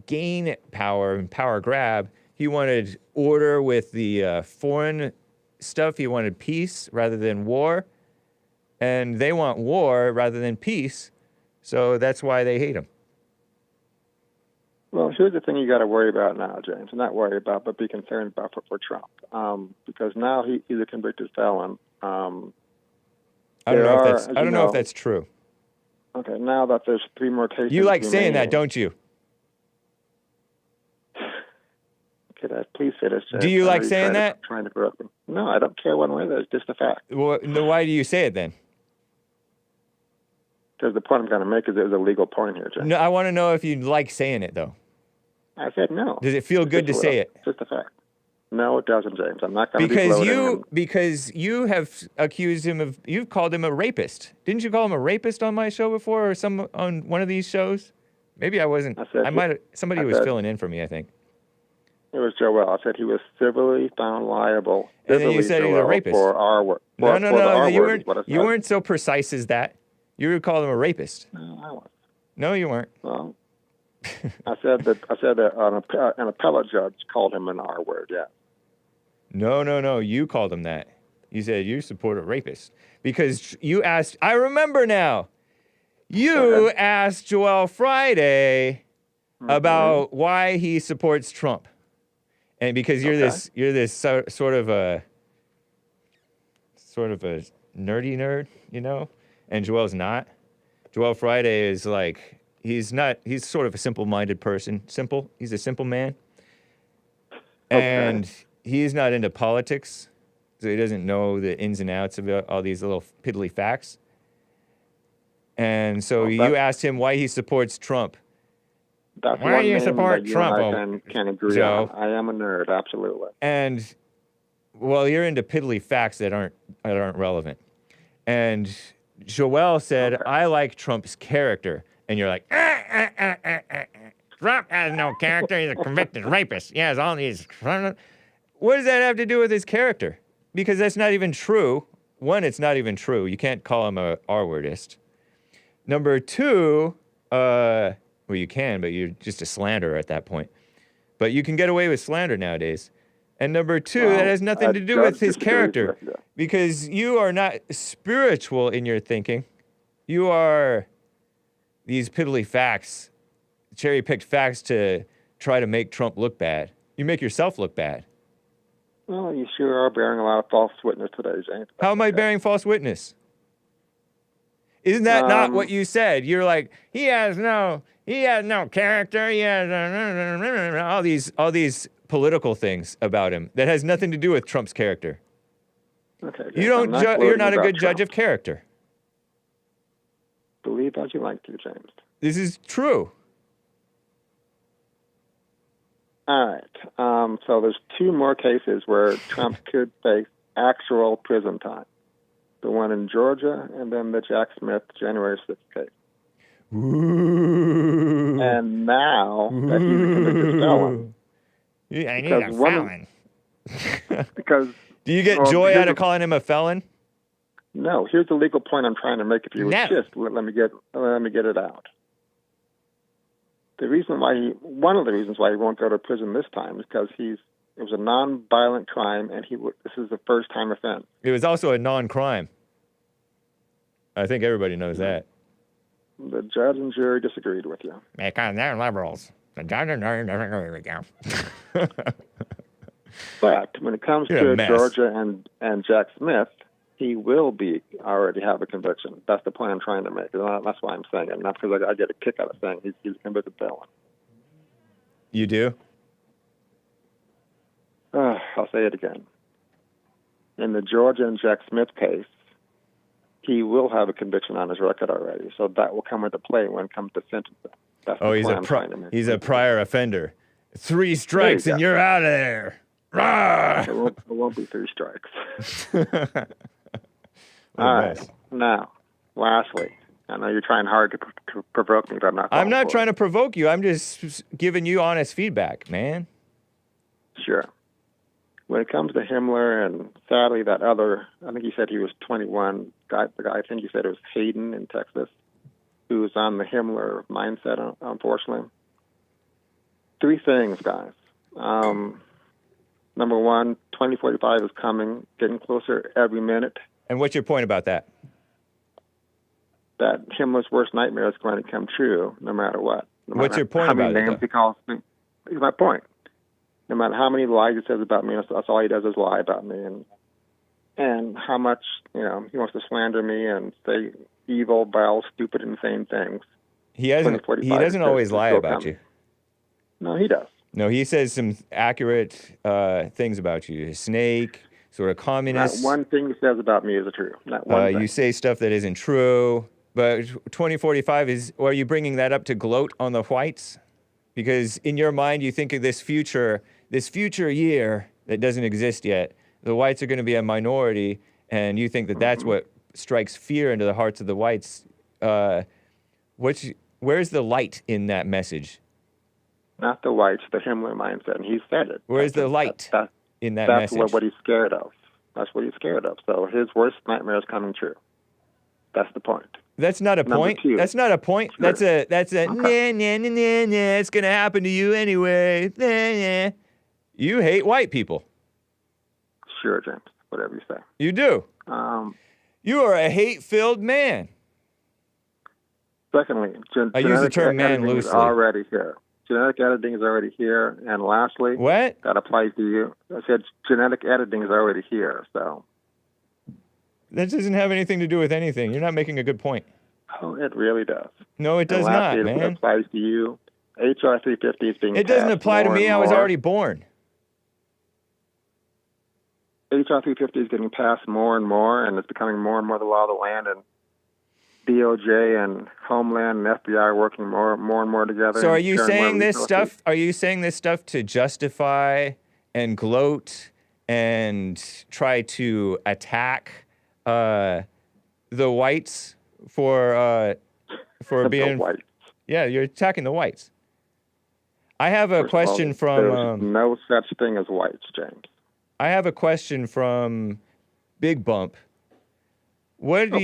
gain power and power grab. He wanted order with the foreign stuff. He wanted peace rather than war. And they want war rather than peace. So that's why they hate him. Well, here's the thing you got to worry about now, James. Not worry about, but be concerned about for Trump. Because now he's a convicted felon. I don't know if that's true. Okay, now that there's 3 more cases. You like saying that, don't you? Could I please finish? Do you like saying that? Trying to correct me. No, I don't care one way. That's just a fact. Well, no, why do you say it then? Because the point I'm going to make is there's a legal point here, James. No, I want to know if you like saying it, though. I said no. Does it feel good to say it? Just a fact. No, it doesn't, James. I'm not going to be gloating. Because you have accused him of, you've called him a rapist. Didn't you call him a rapist on my show before, or on one of these shows? Maybe I wasn't. Somebody was filling in for me, I think. It was Joel. I said he was civilly found liable. And then you said he was a rapist. For R-word. No. You weren't so precise as that. You called him a rapist. No, I wasn't. No, you weren't. Well, I said that an appellate judge called him an R-word, yeah. No. You called him that. You said you support a rapist. Because you asked, I remember now. You asked Joel Friday about why he supports Trump. And because you're this sort of a nerdy nerd, you know? And Joel's not. Joel Friday is like, he's sort of a simple-minded person. He's a simple man. And he's not into politics, so he doesn't know the ins and outs of all these little piddly facts. And so you asked him why he supports Trump. Why do you support Trump? I can agree on. I am a nerd, absolutely. And, well, you're into piddly facts that aren't relevant. And Joel said, I like Trump's character. And you're like, Trump has no character. He's a convicted rapist. He has all these. What does that have to do with his character? Because that's not even true. One, it's not even true. You can't call him a R-word-ist. Number two, well, you can, but you're just a slanderer at that point. But you can get away with slander nowadays. And number two, that has nothing to do with his character. Because you are not spiritual in your thinking. You are these piddly facts, cherry-picked facts to try to make Trump look bad. You make yourself look bad. Well, you sure are bearing a lot of false witness today, James. How am I bearing false witness? Isn't that not what you said? You're like, he has no character. He has all these political things about him that has nothing to do with Trump's character. Okay. You're not a good judge of character. Believe as you like to, James. This is true. All right. So there's two more cases where Trump could face actual prison time. The one in Georgia and then the Jack Smith January 6th case. Ooh. And now that he's a convicted felon. I need a felon. Because do you get joy out of calling him a felon? No. Here's the legal point I'm trying to make. If you would just let me get it out. One of the reasons why he won't go to prison this time is because it was a non-violent crime, and this is a first-time offense. It was also a non-crime. I think everybody knows that. The judge and jury disagreed with you. Because they're liberals. The judge and jury disagreed with you. But when it comes to Georgia and Jack Smith, he will already have a conviction. That's the point I'm trying to make. That's why I'm saying it. Not because I get a kick out of saying he's a convicted felon. You do? I'll say it again. In the Georgia and Jack Smith case, he will have a conviction on his record already. So that will come into play when it comes to sentencing. That's the point I'm trying to make. He's a prior offender. 3 strikes and you're out of there. It won't be 3 strikes. All right. Now, lastly, I know you're trying hard to provoke me, but I'm not trying to provoke you. I'm just giving you honest feedback, man. Sure. When it comes to Himmler and sadly that other, I think he said he was 21, the guy I think he said it was Hayden in Texas, who was on the Himmler mindset, unfortunately. 3 things, guys. Number one, 2045 is coming, getting closer every minute. And what's your point about that? That Himmler's worst nightmare is going to come true no matter what. What's your point about it? How many names he calls me. Here's my point. No matter how many lies he says about me, that's all he does is lie about me. And how much, he wants to slander me and say evil, vile, stupid, insane things. He doesn't always lie about you. No, he does. No, he says some accurate things about you. A snake, sort of communist. Not one thing he says about me is true. Not one thing. You say stuff that isn't true. But 2045 is, or are you bringing that up to gloat on the whites? Because in your mind, you think of this future year that doesn't exist yet. The whites are going to be a minority, and you think that that's what strikes fear into the hearts of the whites. Where's the light in that message? Not the whites, the Himmler mindset, and he said it. Where's the light in that message? That's what he's scared of. That's what he's scared of. So his worst nightmare is coming true. That's the point. That's not a point. That's not a point. Sure. That's a okay. Nah, it's gonna happen to you anyway. Nah. You hate white people. Sure, James. Whatever you say. You do. You are a hate-filled man. Secondly, I use the term man loosely. Is already here. Genetic editing is already here. And lastly, what? That applies to you. I said genetic editing is already here. So that doesn't have anything to do with anything. You're not making a good point. Oh, it really does. No, it does not, man. It applies to you. HR 350 is being. It doesn't apply to me. I was already born. HR 350 is getting passed more and more, and it's becoming more and more the law of the land. And DOJ and Homeland and FBI are working more and more together. So are you saying this stuff? Are you saying this stuff to justify and gloat and try to attack the whites for being? The whites. Yeah, you're attacking the whites. I have a question from. There's no such thing as whites, James. I have a question from Bigg Bump. What's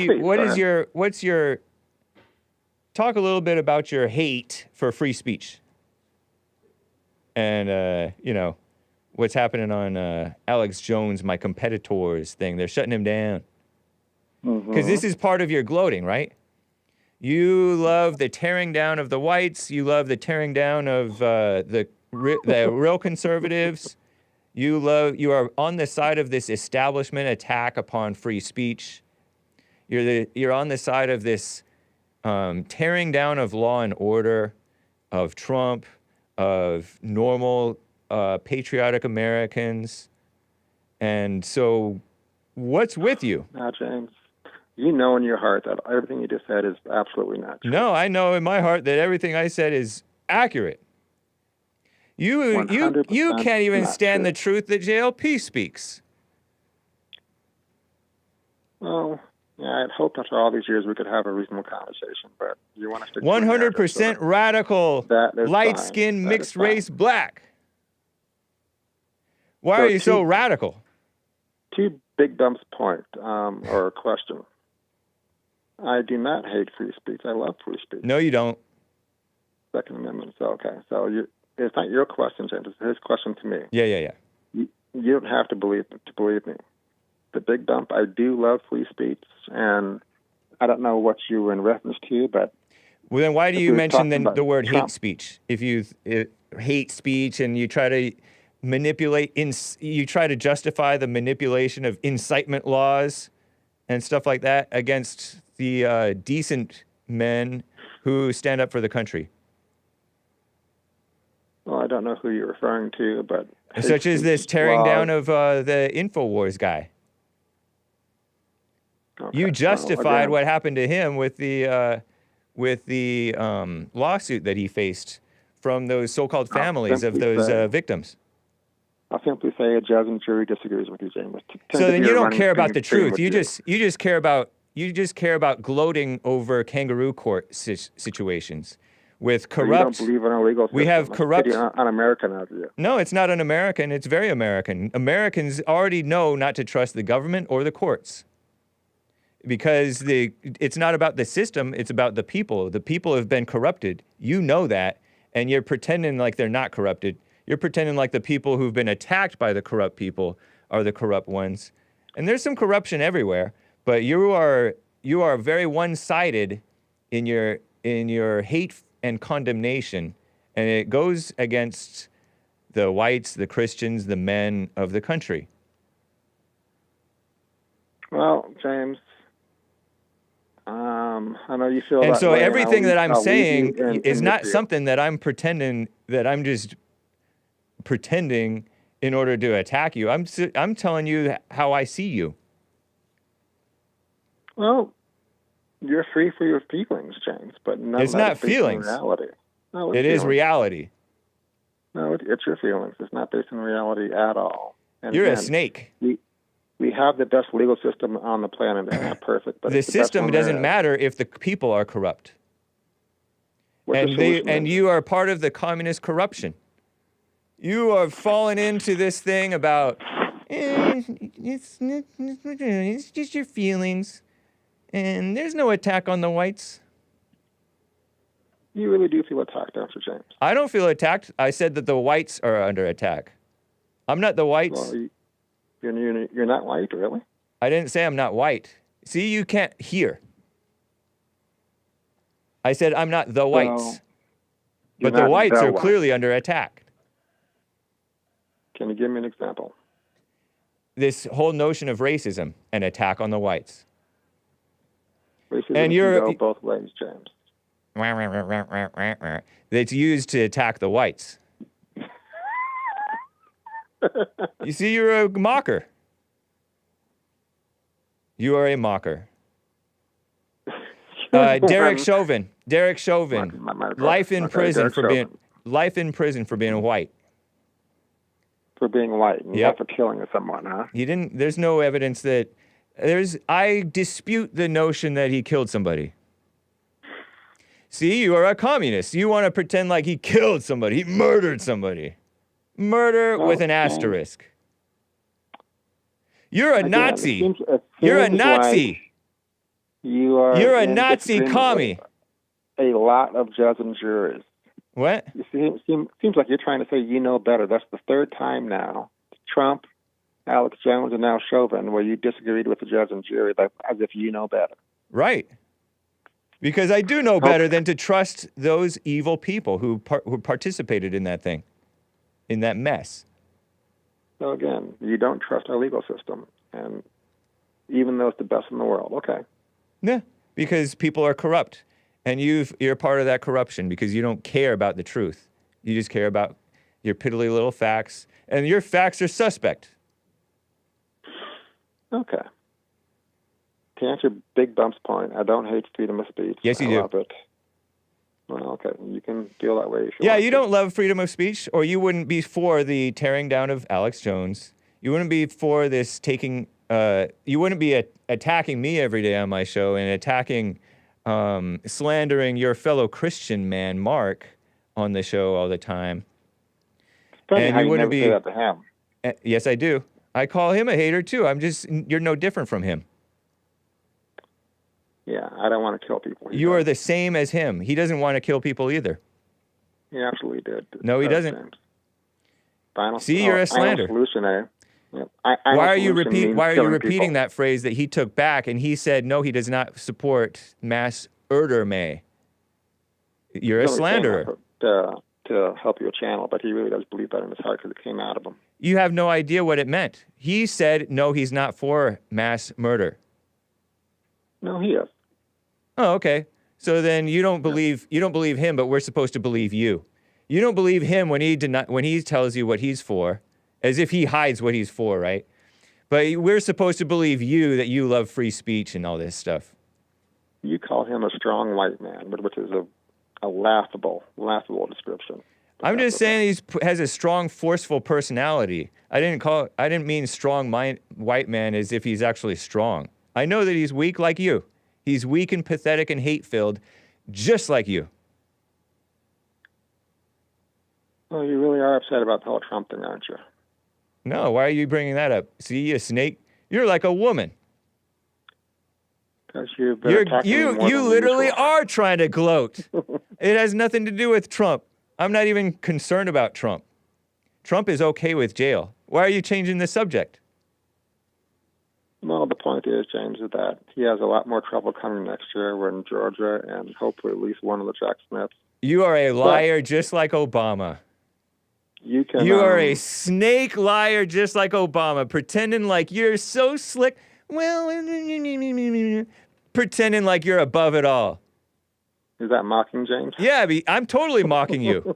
your talk a little bit about your hate for free speech and what's happening on Alex Jones, my competitors thing. They're shutting him down because this is part of your gloating, right? You love the tearing down of the whites. You love the tearing down of the real conservatives. You are on the side of this establishment attack upon free speech. You're on the side of this tearing down of law and order, of Trump, of normal patriotic Americans. And so what's with you? Now, James, you know in your heart that everything you just said is absolutely not true. No, I know in my heart that everything I said is accurate. You can't even stand the truth that JLP speaks. Well, yeah, I'd hope after all these years we could have a reasonable conversation, but you want to stick 100% radical, light-skinned, mixed-race black. Why are you so radical? To Bigg Bump's point, or question, I do not hate free speech. I love free speech. No, you don't. Second Amendment. So, okay. So it's not your question, James. It's his question to me. Yeah. You don't have to believe me. The Bigg Bump, I do love free speech, and I don't know what you were in reference to, but... Well, then why do you mention the word hate speech? If you hate speech and you try to manipulate, you try to justify the manipulation of incitement laws and stuff like that against the decent men who stand up for the country. Well, I don't know who you're referring to, but... Such as this tearing down of the InfoWars guy. Okay. You justified what happened to him with the lawsuit that he faced from those so-called families of those victims. I'll simply say a judge and jury disagrees with you, James. So then you don't care about the truth. You just care about gloating over kangaroo court situations. With corrupt, you don't believe in a legal system. We have corrupt. Un-American out here. No, it's not un-American. It's very American. Americans already know not to trust the government or the courts, because it's not about the system. It's about the people. The people have been corrupted. You know that, and you're pretending like they're not corrupted. You're pretending like the people who've been attacked by the corrupt people are the corrupt ones. And there's some corruption everywhere, but you are very one-sided in your hate and condemnation, and it goes against the whites, the Christians, the men of the country. Well, James, I know you feel. And that so way, everything that I'm saying is not in something that I'm pretending that I'm just pretending in order to attack you. I'm telling you how I see you. Well, you're free for your feelings, James, but none It's of that not is based feelings. on reality. No, It is feelings. reality. No, it's your feelings. It's not based on reality at all. And You're a again, snake. We have the best legal system on the planet. It's not perfect, but The it's the best system one there doesn't is. matter if the people are corrupt. What's the And solution and then? you are part of the communist corruption. You are falling into this thing about it's just your feelings, and there's no attack on the whites. You really do feel attacked, don't you, James? I don't feel attacked. I said that the whites are under attack. I'm not the whites. Well, you're not white, really? I didn't say I'm not white. See, you can't hear. I said I'm not the whites. You're But the not whites are white. clearly under attack. Can you give me an example? This whole notion of racism, an attack on the whites. Racism And you're- can go both ways, James. That's used to attack the whites. You see, you're a mocker. You are a mocker. Derek Chauvin. Derek Chauvin. Life in prison for being white. For being white, and Yep. not for killing someone, huh? He didn't. There's no evidence that. I dispute the notion that he killed somebody. See, you are a communist. You want to pretend like he killed somebody. He murdered somebody. Murder with an asterisk. You're a Again, Nazi. it You're a seems Nazi. like you are. You're a in Nazi disagreement commie. with a lot of judges and juries. What? You see, seems like you're trying to say you know better. That's the third time now. Trump, Alex Jones, and now Chauvin, where you disagreed with the judge and jury, like, as if you know better. Right. Because I do know better than to trust those evil people who participated in that thing, in that mess. So again, you don't trust our legal system, and even though it's the best in the world, okay. Yeah, because people are corrupt. And you're part of that corruption because you don't care about the truth. You just care about your piddly little facts, and your facts are suspect. Okay. To answer Bigg Bump's point, I don't hate freedom of speech. Yes, you I do. love it. Well, okay. You can feel that way if you Yeah, want you to. don't love freedom of speech, or you wouldn't be for the tearing down of Alex Jones. You wouldn't be for this taking, you wouldn't be attacking me every day on my show and attacking, slandering your fellow Christian man, Mark, on the show all the time. It's funny and how you you wouldn't never say that to him. Yes, I do. I call him a hater, too. You're no different from him. Yeah, I don't want to kill people. You are the same as him. He doesn't want to kill people either. He absolutely did. No, he doesn't. James. Final, See, you're a slander. Solution, eh? Yep. Why are you repeating people. that phrase that he took back and he said, no, he does not support mass murder, May? You're a He's only saying slanderer. that to help your channel, but he really does believe that in his heart because it came out of him. You have no idea what it meant. He said, no, he's not for mass murder. No, he is. Oh, okay. So then you don't believe him, but we're supposed to believe you. You don't believe him when he tells you what he's for, as if he hides what he's for, right? But we're supposed to believe you that you love free speech and all this stuff. You call him a strong white man, which is a laughable description. I'm just saying he has a strong, forceful personality. I didn't mean strong white man as if he's actually strong. I know that he's weak like you. He's weak and pathetic and hate-filled, just like you. Well, you really are upset about the whole Trump thing, aren't you? No, why are you bringing that up? See, you snake. You're like a woman. Because you've been attacking me more You than literally usual. are trying to gloat. It has nothing to do with Trump. I'm not even concerned about Trump. Trump is okay with jail. Why are you changing the subject? Well, the point is, James, is that he has a lot more trouble coming next year. We're in Georgia, and hopefully at least one of the Jack Smiths. You are a liar just like Obama. You can. You are a snake liar just like Obama, pretending like you're so slick. Well, pretending like you're above it all. Is that mocking, James? Yeah, I'm totally mocking you.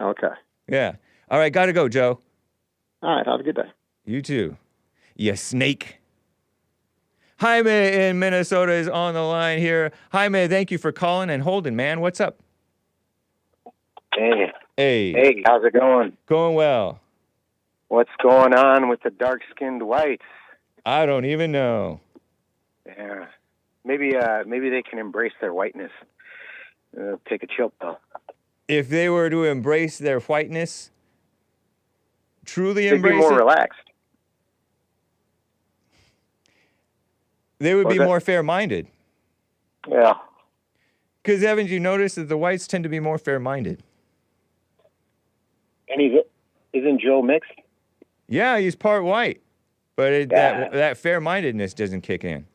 Okay. Yeah. All right, gotta go, Joe. All right, have a good day. You too. You snake. Jaime in Minnesota is on the line here. Jaime, thank you for calling and holding, man. What's up? Hey. Hey. Hey, how's it going? Going well. What's going on with the dark-skinned whites? I don't even know. Yeah. Maybe they can embrace their whiteness. Take a chill pill. If they were to embrace their whiteness, truly They'd embrace be more it, relaxed. they would What be was that? more fair-minded. Yeah. Because haven't you noticed that the whites tend to be more fair-minded? And isn't Joe mixed? Yeah, he's part white, but Yeah. that fair-mindedness doesn't kick in.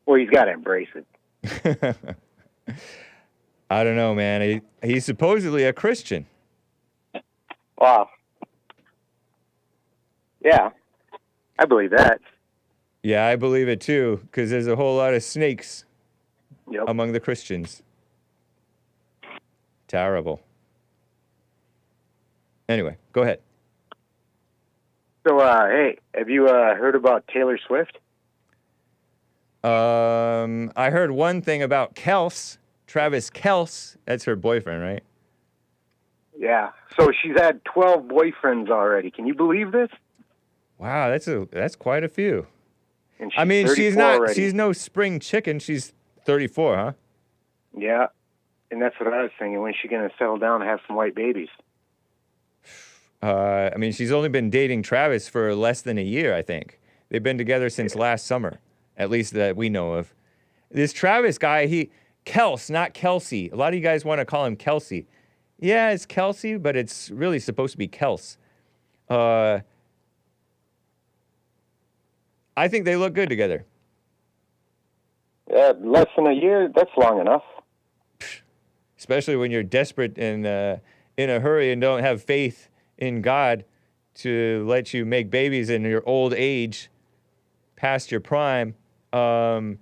Well, he's got to embrace it. I don't know, man. He's supposedly a Christian. Wow. Yeah. I believe that. Yeah, I believe it too, because there's a whole lot of snakes Yep. among the Christians. Terrible. Anyway, go ahead. So, hey, have you heard about Taylor Swift? I heard one thing about Kels, Travis Kels. That's her boyfriend, right? Yeah. So she's had 12 boyfriends already. Can you believe this? Wow, that's quite a few. And I mean, she's 34 not. already. She's no spring chicken. She's 34, huh? Yeah. And that's what I was thinking. When's she going to settle down and have some white babies? I mean, she's only been dating Travis for less than a year, I think. They've been together since last summer, at least that we know of. This Travis guy, Kels, not Kelsey. A lot of you guys want to call him Kelsey. Yeah, it's Kelsey, but it's really supposed to be Kels. I think they look good together. Yeah, less than a year, that's long enough. Especially when you're desperate and in a hurry and don't have faith in God to let you make babies in your old age, past your prime, then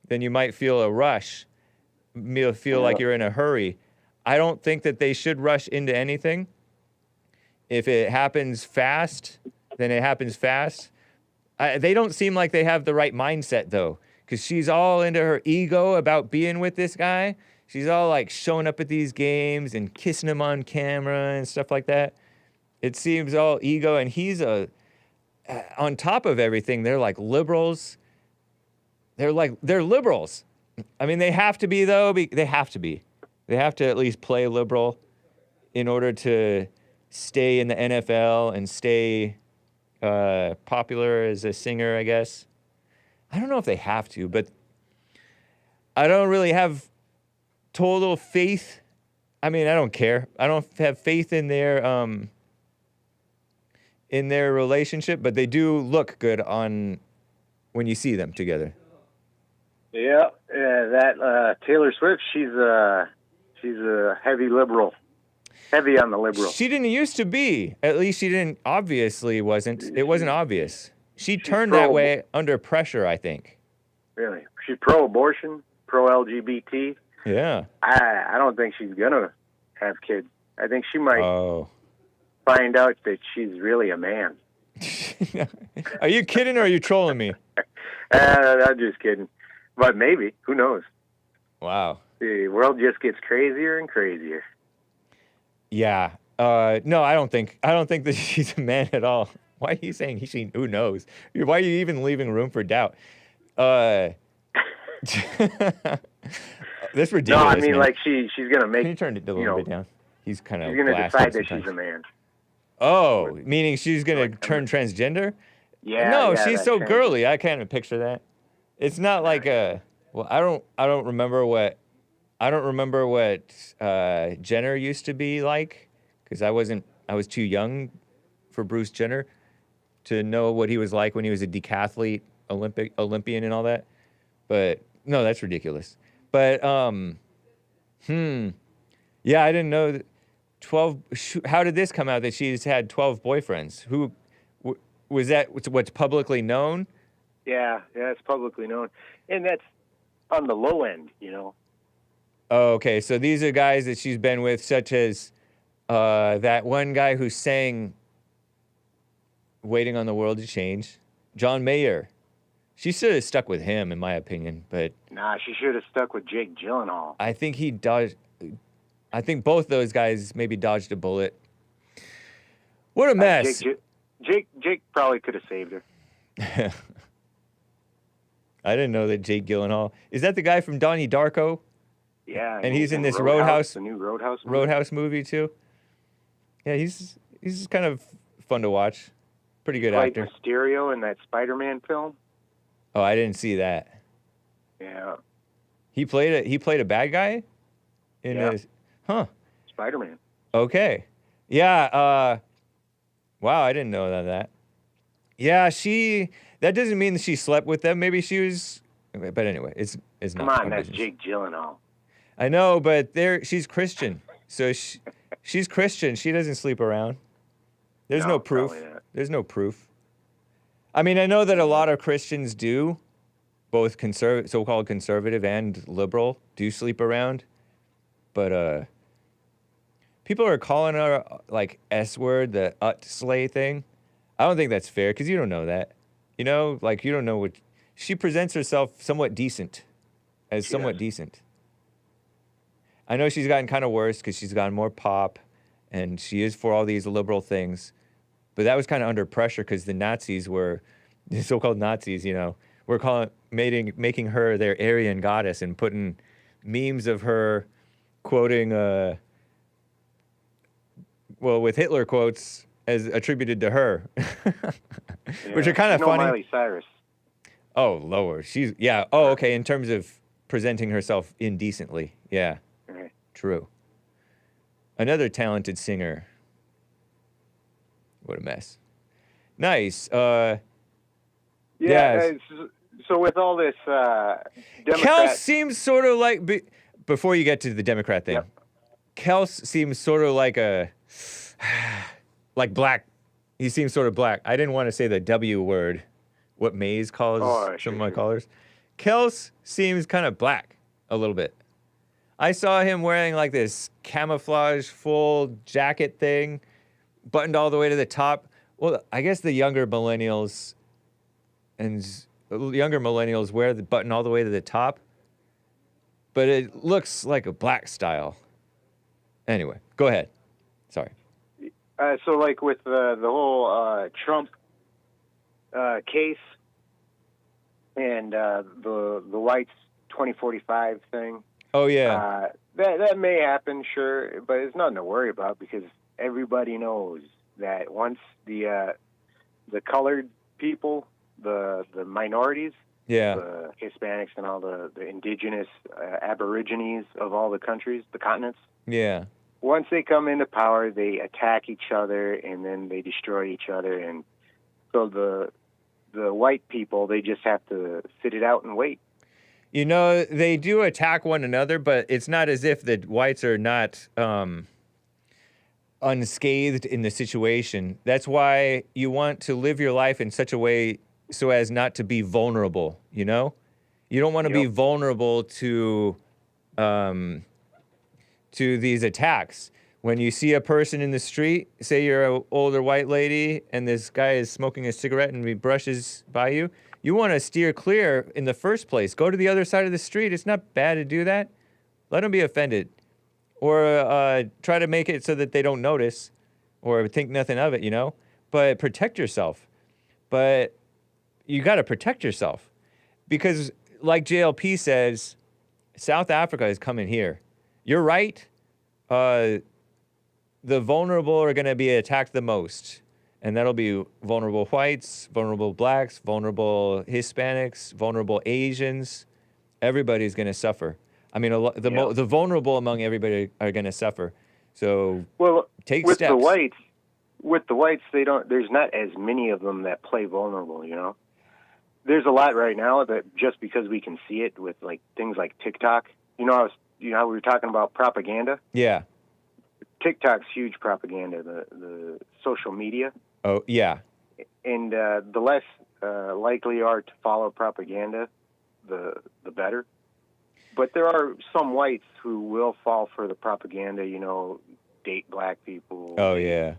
you might feel a rush. You'll feel like you're in a hurry. I don't think that they should rush into anything. If it happens fast, then it happens fast. They don't seem like they have the right mindset, though, because she's all into her ego about being with this guy. She's all like showing up at these games and kissing him on camera and stuff like that. It seems all ego, and he's on top of everything, they're like liberals. They're liberals. I mean, they have to be, though. They have to be. They have to at least play liberal in order to stay in the NFL and stay popular as a singer, I guess. I don't know if they have to, but I don't really have total faith. I mean, I don't care. I don't have faith in their relationship, but they do look good on when you see them together. Yeah, that Taylor Swift, she's a heavy liberal. Heavy on the liberal. She didn't used to be. At least she didn't, obviously wasn't. It wasn't obvious. She turned that way under pressure, I think. Really? She's pro-abortion, pro-LGBT. Yeah. I don't think she's going to have kids. I think she might Oh. find out that she's really a man. Are you kidding or are you trolling me? I'm just kidding. But maybe. Who knows? Wow. The world just gets crazier and crazier. Yeah. No, I don't think that she's a man at all. Why are you saying who knows? Why are you even leaving room for doubt? That's ridiculous. No, I mean, man. like she's gonna make. Can you turn it a little bit down? He's kind of. She's gonna decide that she's a man. Oh, meaning she's gonna turn transgender? Yeah. No, yeah, she's that so trans- girly. I can't even picture that. It's not like a. Well, I don't remember what Jenner used to be like, because I was too young for Bruce Jenner to know what he was like when he was a decathlete, Olympian and all that. But no, that's ridiculous. But yeah, I didn't know that 12. How did this come out that she's had 12 boyfriends? Who was that? What's publicly known? Yeah, it's publicly known, and that's on the low end, you know. Oh, okay. So these are guys that she's been with, such as That one guy who sang "Waiting on the World to Change," John Mayer. She should have stuck with him, in my opinion. But Nah, she should have stuck with Jake Gyllenhaal. I think he dodged. I think both those guys maybe dodged a bullet. What a mess! Jake probably could have saved her. I didn't know that Jake Gyllenhaal is that the guy from Donnie Darko. Yeah, and he's in this Roadhouse, the new Roadhouse movie too. Yeah, he's kind of fun to watch. Pretty good like actor. Mysterio in that Spider-Man film. Oh, I didn't see that. Yeah. He played a bad guy in Spider-Man. Okay. Yeah, wow, I didn't know that. Yeah, that doesn't mean that she slept with them. Maybe she was, but anyway, it's not. Come on, that's Jake Gyllenhaal. I know, but she's Christian. So she's Christian. She doesn't sleep around. There's no proof. There's no proof. I mean, I know that a lot of Christians do, both so-called conservative and liberal, do sleep around. But people are calling her like S-word, the slay thing. I don't think that's fair because you don't know that. You know, like you don't know what she presents herself somewhat decent. Decent. I know she's gotten kind of worse because she's gotten more pop, and she is for all these liberal things. But that was kind of under pressure because the so-called Nazis, were making her their Aryan goddess and putting memes of her quoting, with Hitler quotes as attributed to her, which are kind of funny. Miley Cyrus. Oh, lower. Oh, okay. In terms of presenting herself indecently. Yeah. Right. True. Another talented singer. What a mess. Nice. So with all this Democrat... Kels seems sort of like... Before you get to the Democrat thing. Yep. Kels seems sort of like like black. He seems sort of black. I didn't want to say the W word. What Mays calls some of my callers. Kels seems kind of black a little bit. I saw him wearing like this camouflage full jacket thing, buttoned all the way to the top. Well, I guess the younger millennials wear the button all the way to the top, but it looks like a black style. Anyway, go ahead. Sorry. So like with the whole Trump case and the whites 2045 thing. Oh yeah. That may happen, sure, but it's nothing to worry about because everybody knows that once the colored people, the minorities, the Hispanics and all the indigenous aborigines of all the countries, the continents. Yeah. Once they come into power, they attack each other and then they destroy each other. And so the white people, they just have to sit it out and wait. They do attack one another, but it's not as if the whites are not unscathed in the situation. That's why you want to live your life in such a way so as not to be vulnerable, You don't want to be vulnerable to these attacks. When you see a person in the street, say you're an older white lady and this guy is smoking a cigarette and he brushes by you, you want to steer clear in the first place. Go to the other side of the street. It's not bad to do that. Let them be offended. Or try to make it so that they don't notice or think nothing of it, But protect yourself. But you got to protect yourself. Because like JLP says, South Africa is coming here. You're right. The vulnerable are going to be attacked the most. And that'll be vulnerable whites, vulnerable blacks, vulnerable Hispanics, vulnerable Asians. Everybody's going to suffer. I mean, the vulnerable among everybody are going to suffer. So take steps. With the whites, there's not as many of them that play vulnerable, There's a lot right now that just because we can see it with like things like TikTok. How we were talking about propaganda? Yeah. TikTok's huge propaganda, the social media. Oh, yeah. And the less likely you are to follow propaganda, the better. But there are some whites who will fall for the propaganda, date black people. Oh, yeah.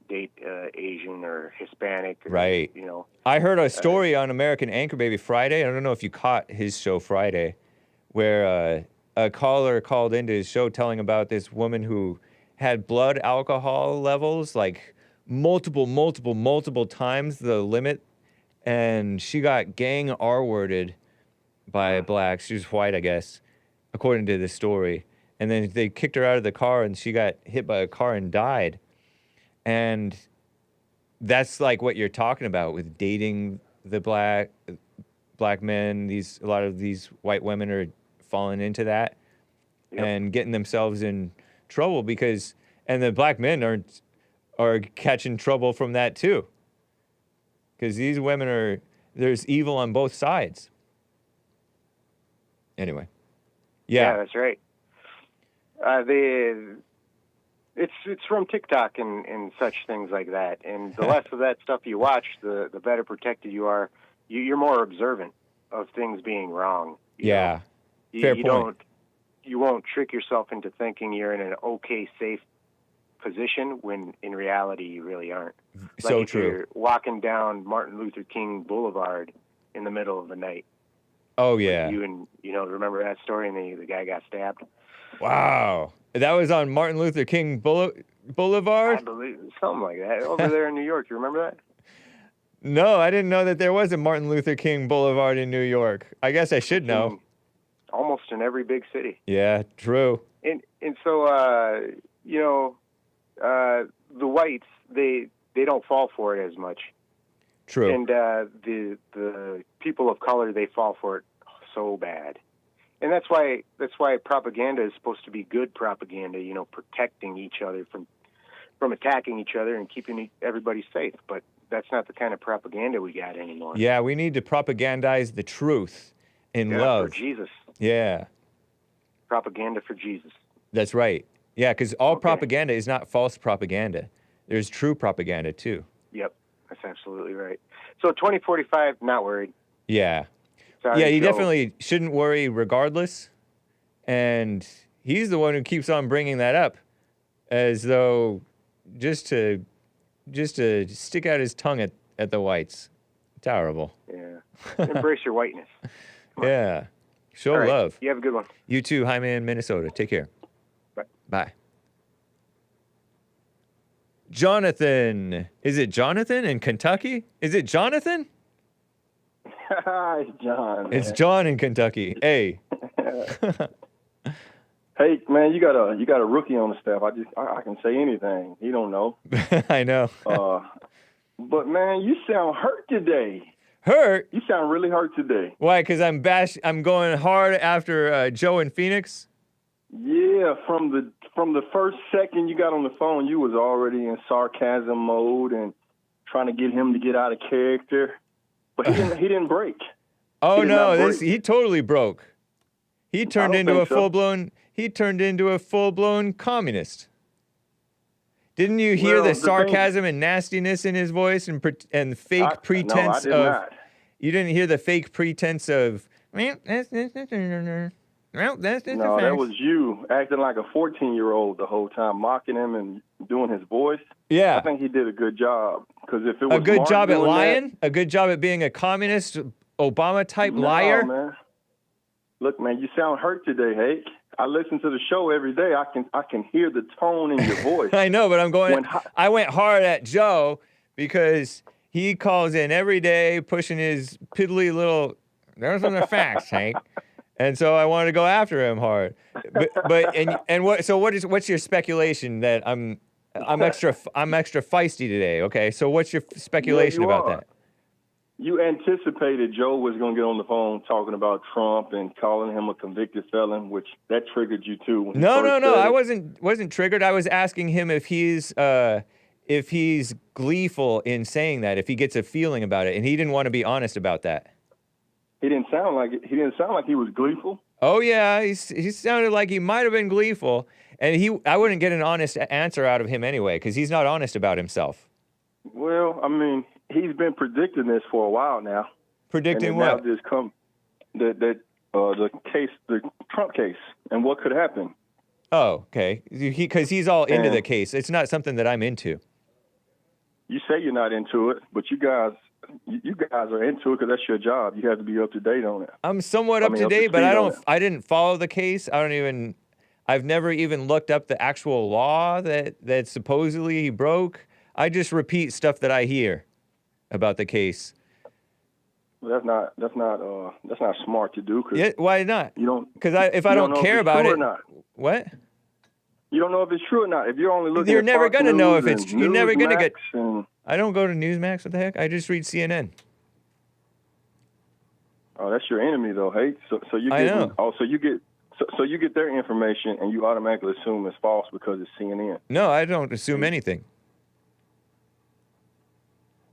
Date Asian or Hispanic. Or, right. You know. I heard a story on American Anchor Baby Friday. I don't know if you caught his show Friday, where a caller called into his show telling about this woman who had blood alcohol levels like multiple times the limit, and she got gang R-worded by blacks. She was white, I guess, according to this story. And then they kicked her out of the car, and she got hit by a car and died. And that's like what you're talking about with dating the black men. A lot of these white women are falling into that and getting themselves in trouble and the black men are catching trouble from that too. Because these women there's evil on both sides. Anyway. Yeah, that's right. It's from TikTok and such things like that. And the less of that stuff you watch, the better protected you are. You're more observant of things being wrong. Fair point. You won't trick yourself into thinking you're in an okay, safe position when in reality you really aren't. So like if true. You're walking down Martin Luther King Boulevard in the middle of the night. Oh, yeah. Remember that story? And the guy got stabbed. Wow. That was on Martin Luther King Boulevard? I believe something like that. Over there in New York. You remember that? No, I didn't know that there was a Martin Luther King Boulevard in New York. I guess I should know. Almost in every big city. Yeah, true. And so the whites they don't fall for it as much. True. And the people of color, they fall for it so bad. And that's why propaganda is supposed to be good propaganda, protecting each other from attacking each other and keeping everybody safe. But that's not the kind of propaganda we got anymore. Yeah, we need to propagandize the truth in love. For Jesus. Yeah. Propaganda for Jesus. That's right. Yeah, because all propaganda is not false propaganda. There's true propaganda, too. Yep, that's absolutely right. So 2045, not worried. Yeah. Sorry, yeah, you Joe. definitely shouldn't worry regardless. And he's the one who keeps on bringing that up as though just to stick out his tongue at the whites. Terrible. Yeah. Embrace your whiteness. Yeah. Show right. love. You have a good one. You too, Jaime in Minnesota. Take care. Bye. Bye. Jonathan. Is it Jonathan in Kentucky? Is it Jonathan? Hi, John. Man. It's John in Kentucky. Hey. Hey, man, you got a rookie on the staff. I can say anything. He don't know. I know. But man, you sound hurt today. Hurt? You sound really hurt today. Why? Because I'm going hard after Joe in Phoenix. Yeah, from the first second you got on the phone, you was already in sarcasm mode and trying to get him to get out of character. But he didn't break. Oh no, he totally broke. He turned into a full-blown communist. Didn't you hear the sarcasm and nastiness in his voice and fake pretense of? Not. You didn't hear the fake pretense of. No, that was you acting like a 14-year-old the whole time, mocking him and doing his voice. Yeah, I think he did a good job because if it was a good job at lying, a good job at being a communist, Obama-type liar. Man. Look, man, you sound hurt today, Hake. I listen to the show every day. I can hear the tone in your voice. I know, but I went hard at Joe because he calls in every day pushing his piddly little. There's some facts, Hank. And so I wanted to go after him hard. What's your speculation that I'm extra feisty today? Okay, so what's your speculation about that? You anticipated Joe was going to get on the phone talking about Trump and calling him a convicted felon, which that triggered you too. No. I wasn't triggered. I was asking him if he's gleeful in saying that, if he gets a feeling about it, and he didn't want to be honest about that. He didn't sound like it. He didn't sound like he was gleeful. Oh yeah, he sounded like he might have been gleeful, and I wouldn't get an honest answer out of him anyway because he's not honest about himself. Well, I mean, he's been predicting this for a while now. Predicting what? Now the Trump case, and what could happen. Oh, okay. Because he's all into the case. It's not something that I'm into. You say you're not into it, but you guys are into it because that's your job. You have to be up to date on it. I'm somewhat up to date, but I didn't follow the case. I've never even looked up the actual law that supposedly he broke. I just repeat stuff that I hear about the case. Well, that's not smart to do. Yeah, why not? You don't. Because if I don't care about it, what? You don't know if it's true or not. If you're only looking, you're never gonna know if it's. You're never gonna get. I don't go to Newsmax. What the heck? I just read CNN. Oh, that's your enemy, though, Hake. So you get. I know. Oh, so you get their information and you automatically assume it's false because it's CNN. No, I don't assume anything.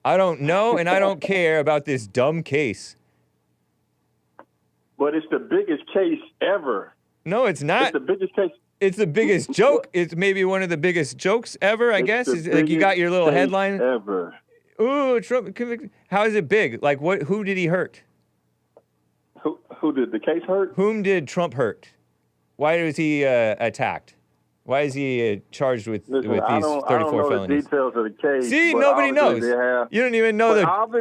I don't know and I don't care about this dumb case. But it's the biggest case ever. No, it's not. It's the biggest case. It's the biggest joke. It's maybe one of the biggest jokes ever, I guess. It's like you got your little headline. Ever. Ooh, Trump convicted. How is it big? Like what? Who did he hurt? Who did the case hurt? Whom did Trump hurt? Why was he attacked? Why is he charged with these 34 I don't know felonies? The details of the case. See, nobody knows. You don't even know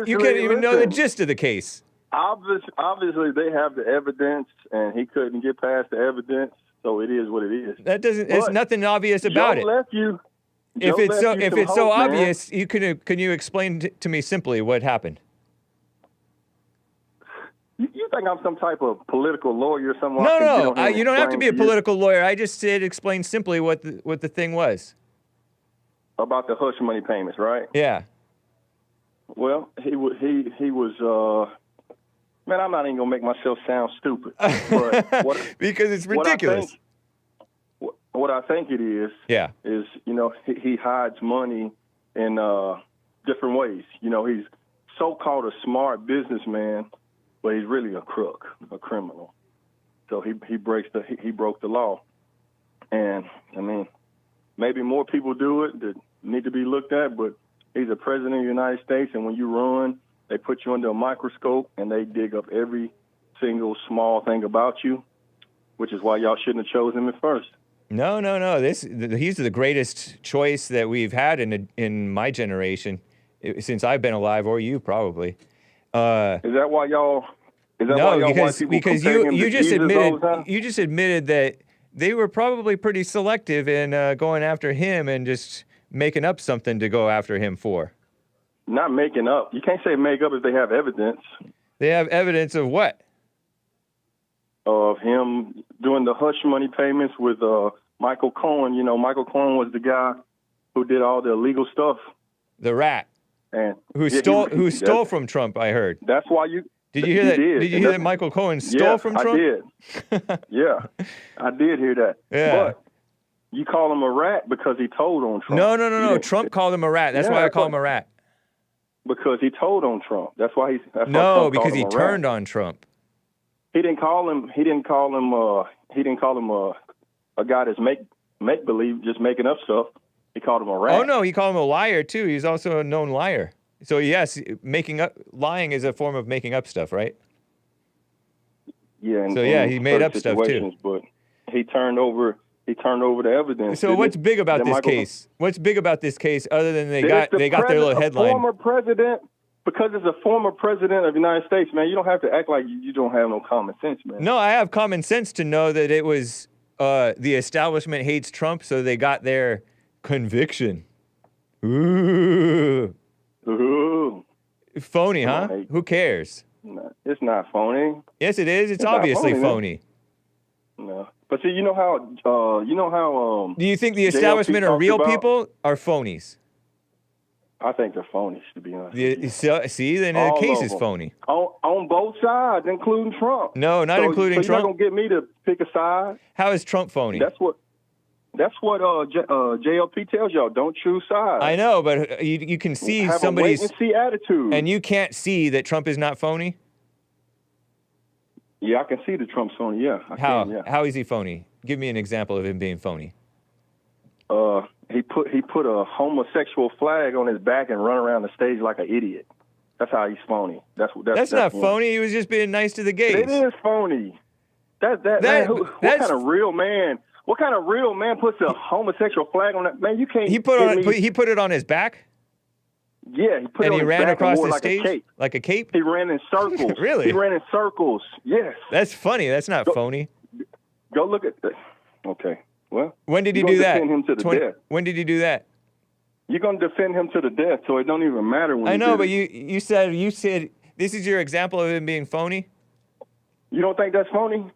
you can't even know the gist of the case. Obviously, they have the evidence, and he couldn't get past the evidence, so it is what it is. That doesn't. There's nothing obvious about it. If it's so obvious, can you explain to me simply what happened? You think I'm some type of political lawyer or something? No. You don't have to be a political lawyer. I just said explain simply what the thing was. About the hush money payments, right? Yeah. Well, he was. Man, I'm not even gonna make myself sound stupid. But because it's ridiculous. What I think it is. Yeah. Is he hides money in different ways. He's so-called a smart businessman. But he's really a crook, a criminal. So he broke the law, and I mean, maybe more people do it that need to be looked at. But he's a president of the United States, and when you run, they put you under a microscope and they dig up every single small thing about you, which is why y'all shouldn't have chosen him at first. No. He's the greatest choice that we've had in my generation since I've been alive, or you probably. Is that why y'all? Because you just admitted that they were probably pretty selective in going after him and just making up something to go after him for. Not making up. You can't say make up if they have evidence. They have evidence of what? Of him doing the hush money payments with Michael Cohen. Michael Cohen was the guy who did all the illegal stuff. The rat. And who stole from Trump, I heard. That's why you... Did you hear that? Did you hear that Michael Cohen stole from Trump? I did. Yeah, I did hear that. Yeah. But you call him a rat because he told on Trump. No. Trump called him a rat. That's why I call him a rat. Because he told on Trump. That's why he's... because he turned on Trump. He didn't call him a guy that's make believe, just making up stuff. He called him a rat. Oh no, he called him a liar too. He's also a known liar. So yes, lying is a form of making up stuff, right? Yeah. He made up stuff too. But he turned over the evidence. So what's big about this case? What's big about this case other than they got their little headline? Former president. Because it's a former president of the United States, man, you don't have to act like you don't have no common sense, man. No, I have common sense to know that it was the establishment hates Trump, so they got their conviction. Ooh. Phony, huh? Who cares? No, it's not phony. Yes, it is. It's obviously phony. No. But see, you know how do you think the establishment are real people or phonies? I think they're phonies, to be honest. See, then the case is phony. On both sides, including Trump. No, not including Trump. You're not gonna get me to pick a side. How is Trump phony? That's what JLP tells y'all. Don't choose sides. I know, but you can see have somebody's a wait and see attitude, and you can't see that Trump is not phony. Yeah, I can see that Trump's phony. Yeah, How is he phony? Give me an example of him being phony. He put a homosexual flag on his back and run around the stage like an idiot. That's how he's phony. That's not phony. He was just being nice to the gays. It is phony. What kind of real man What kind of real man puts a homosexual flag on that? Man, you can't. He put it on his back. Yeah, he put it on his back. And he ran across the like stage like a cape. He ran in circles. Really? He ran in circles. Yes. That's funny. That's not phony. Go look at that. Okay. Well, when did he do that? Defend him to the death. When did he do that? You're gonna defend him to the death, so it don't even matter when. I know, but you said this is your example of him being phony. You don't think that's phony?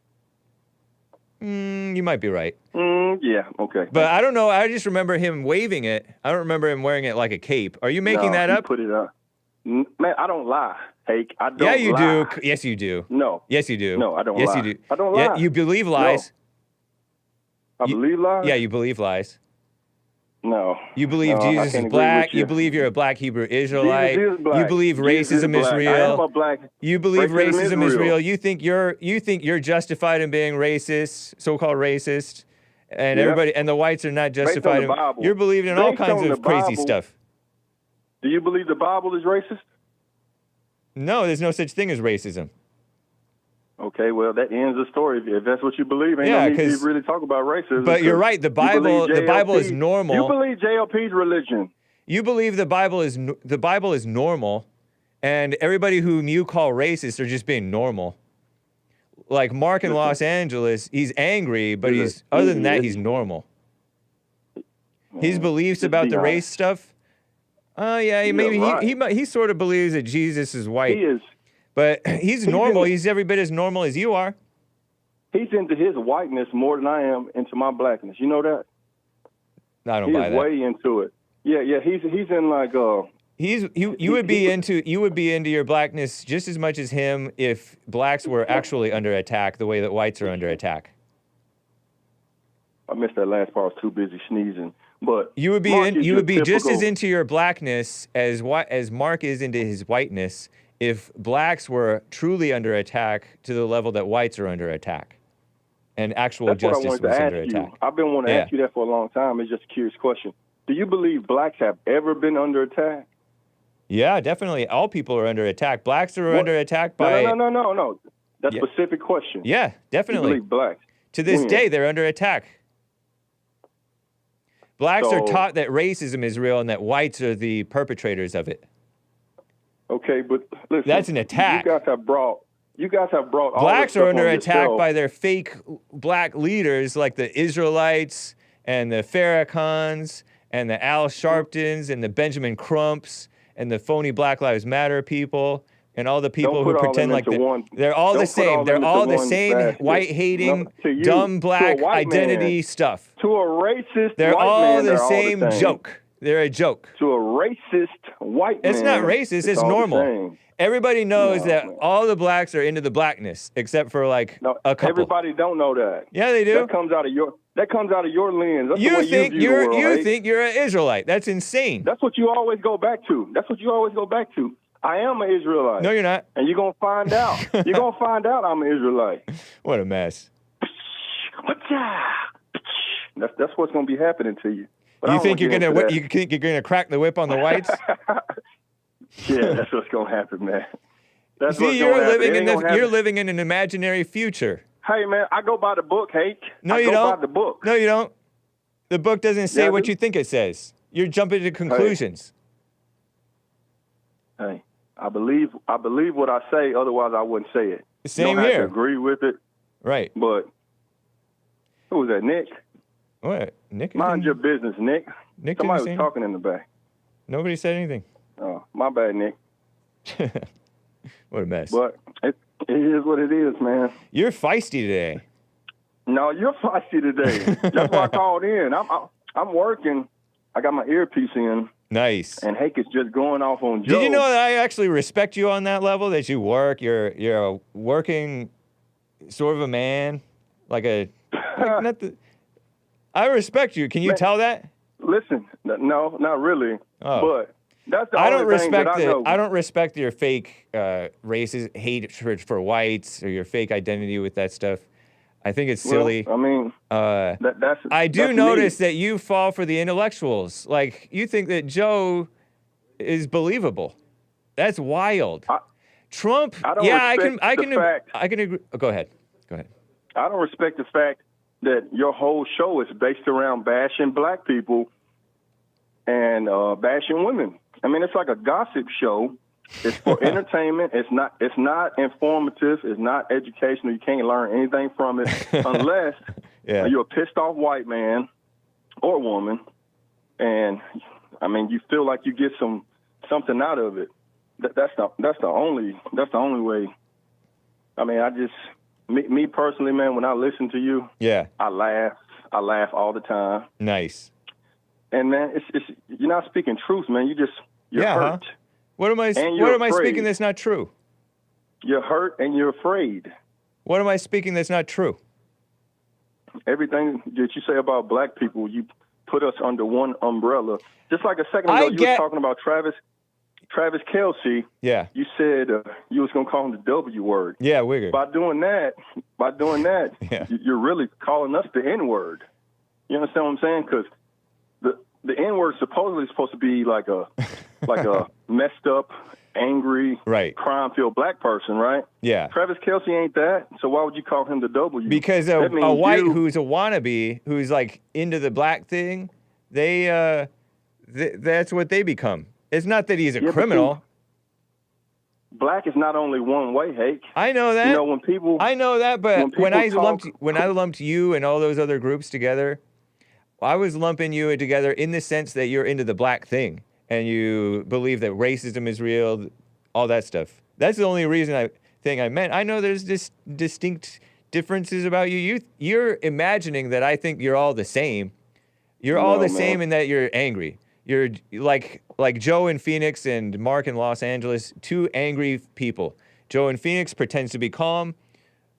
You might be right. Yeah. Okay. But I don't know. I just remember him waving it. I don't remember him wearing it like a cape. Are you making that up? Put it up. Man, I don't lie. Hake, I don't lie. Yeah, you lie. do. Yes, you do. No. Yes, you do. No, I don't lie. Yes, you do. I don't lie. Yeah, you believe lies. No. I believe lies? Yeah, you believe lies. No. You believe Jesus is black. You believe you're a black Hebrew Israelite. Jesus is black. You believe racism is real. I am a black. You believe racism is real. You think you're justified in being racist, so-called racist, and everybody and the whites are not justified. You're believing in all kinds of crazy stuff. Do you believe the Bible is racist? No, there's no such thing as racism. Okay, well, that ends the story. If that's what you believe, ain't no need to really talk about racism. But you're right. The Bible is normal. You believe JLP's religion. You believe the Bible is normal, and everybody whom you call racist are just being normal. Like Mark in Los Angeles, he's angry, but other than that, he's normal. His beliefs about the race stuff. Yeah, he sort of believes that Jesus is white. He is. But he's normal. He's every bit as normal as you are. He's into his whiteness more than I am into my blackness. You know that? I don't buy that. He's way into it. Yeah. He's in like you would be into your blackness just as much as him if blacks were actually under attack the way that whites are under attack. I missed that last part. I was too busy sneezing. But you would be just as into your blackness as Mark is into his whiteness if blacks were truly under attack to the level that whites are under attack, and actual justice was under attack. I've been wanting to ask you that for a long time. It's just a curious question. Do you believe blacks have ever been under attack? Yeah, definitely. All people are under attack. Blacks are under attack by... No. That's a specific question. Yeah, definitely. You believe blacks? To this day, they're under attack. Blacks are taught that racism is real and that whites are the perpetrators of it. Okay, but listen. That's an attack. You guys have brought all blacks are under attack yourself. by their fake black leaders like the Israelites and the Farrakhan's and the Al Sharptons and the Benjamin Crumps and the phony Black Lives Matter people and all the people who pretend like they're all the same. They're all the same white-hating, dumb black identity stuff. To a racist they're all the same joke. They're a joke. To a racist white man. It's not racist. It's normal. Everybody knows that all the blacks are into the blackness, except for like a couple. Everybody don't know that. Yeah, they do. That comes out of your lens. That's you think you think you're an Israelite. That's insane. That's what you always go back to. I am an Israelite. No, you're not. And you're gonna find out. You're gonna find out I'm an Israelite. What a mess. That's what's gonna be happening to you. You think you're gonna crack the whip on the whites? Yeah, that's what's gonna happen, man. That's you're living in an imaginary future. Hey, man, I go by the book, Hake. No, you don't. By the book. No, you don't. The book doesn't say what you think it says. You're jumping to conclusions. Hey, I believe what I say. Otherwise, I wouldn't say it. Same here. Have to agree with it. Right. But who was that, Nick? What? Nick? Mind your business, Nick. Somebody was talking in the back. Nobody said anything. Oh, my bad, Nick. What a mess. But it is what it is, man. You're feisty today. No, you're feisty today. That's why I called in. I'm working. I got my earpiece in. Nice. And Hake is just going off on Joe. Did you know that I actually respect you on that level? That you work. You're a working sort of a man, I respect you. Can you tell that? Listen, no, not really. Oh. But that's the only thing that I know. I don't respect your fake racist hatred for whites or your fake identity with that stuff. I think it's silly. Well, I mean, I do notice that you fall for the intellectuals. Like, you think that Joe is believable. That's wild. Trump. I can agree. Go ahead. I don't respect the fact that your whole show is based around bashing black people and bashing women. I mean, it's like a gossip show. It's for entertainment. It's not informative. It's not educational. You can't learn anything from it unless you're a pissed off white man or woman, and I mean, you feel like you get something out of it. That's the only way. I mean, me personally, man, when I listen to you, I laugh all the time. Nice. And man, it's you're not speaking truth, man. You're hurt. Huh? What am I speaking that's not true? You're hurt and you're afraid. What am I speaking that's not true? Everything that you say about black people, you put us under one umbrella. Just like a second ago, you were talking about Travis Kelce. Yeah. You said you was going to call him the W word. Yeah, wigger. By doing that, you're really calling us the N word. You understand what I'm saying? Because the N word supposedly is supposed to be like a messed up, angry, crime-filled black person, right? Yeah. Travis Kelce ain't that, so why would you call him the W? Because a white who's a wannabe, who's like into the black thing, that's what they become. It's not that he's a criminal. Black is not only one way, Hake. I know that. You know, when people... I know that, but when I lumped you and all those other groups together, I was lumping you together in the sense that you're into the black thing and you believe that racism is real, all that stuff. That's the only reason I meant. I know there's distinct differences about you. You're imagining that I think you're all the same. You're all the same in that you're angry. You're like Joe in Phoenix and Mark in Los Angeles, two angry people. Joe in Phoenix pretends to be calm.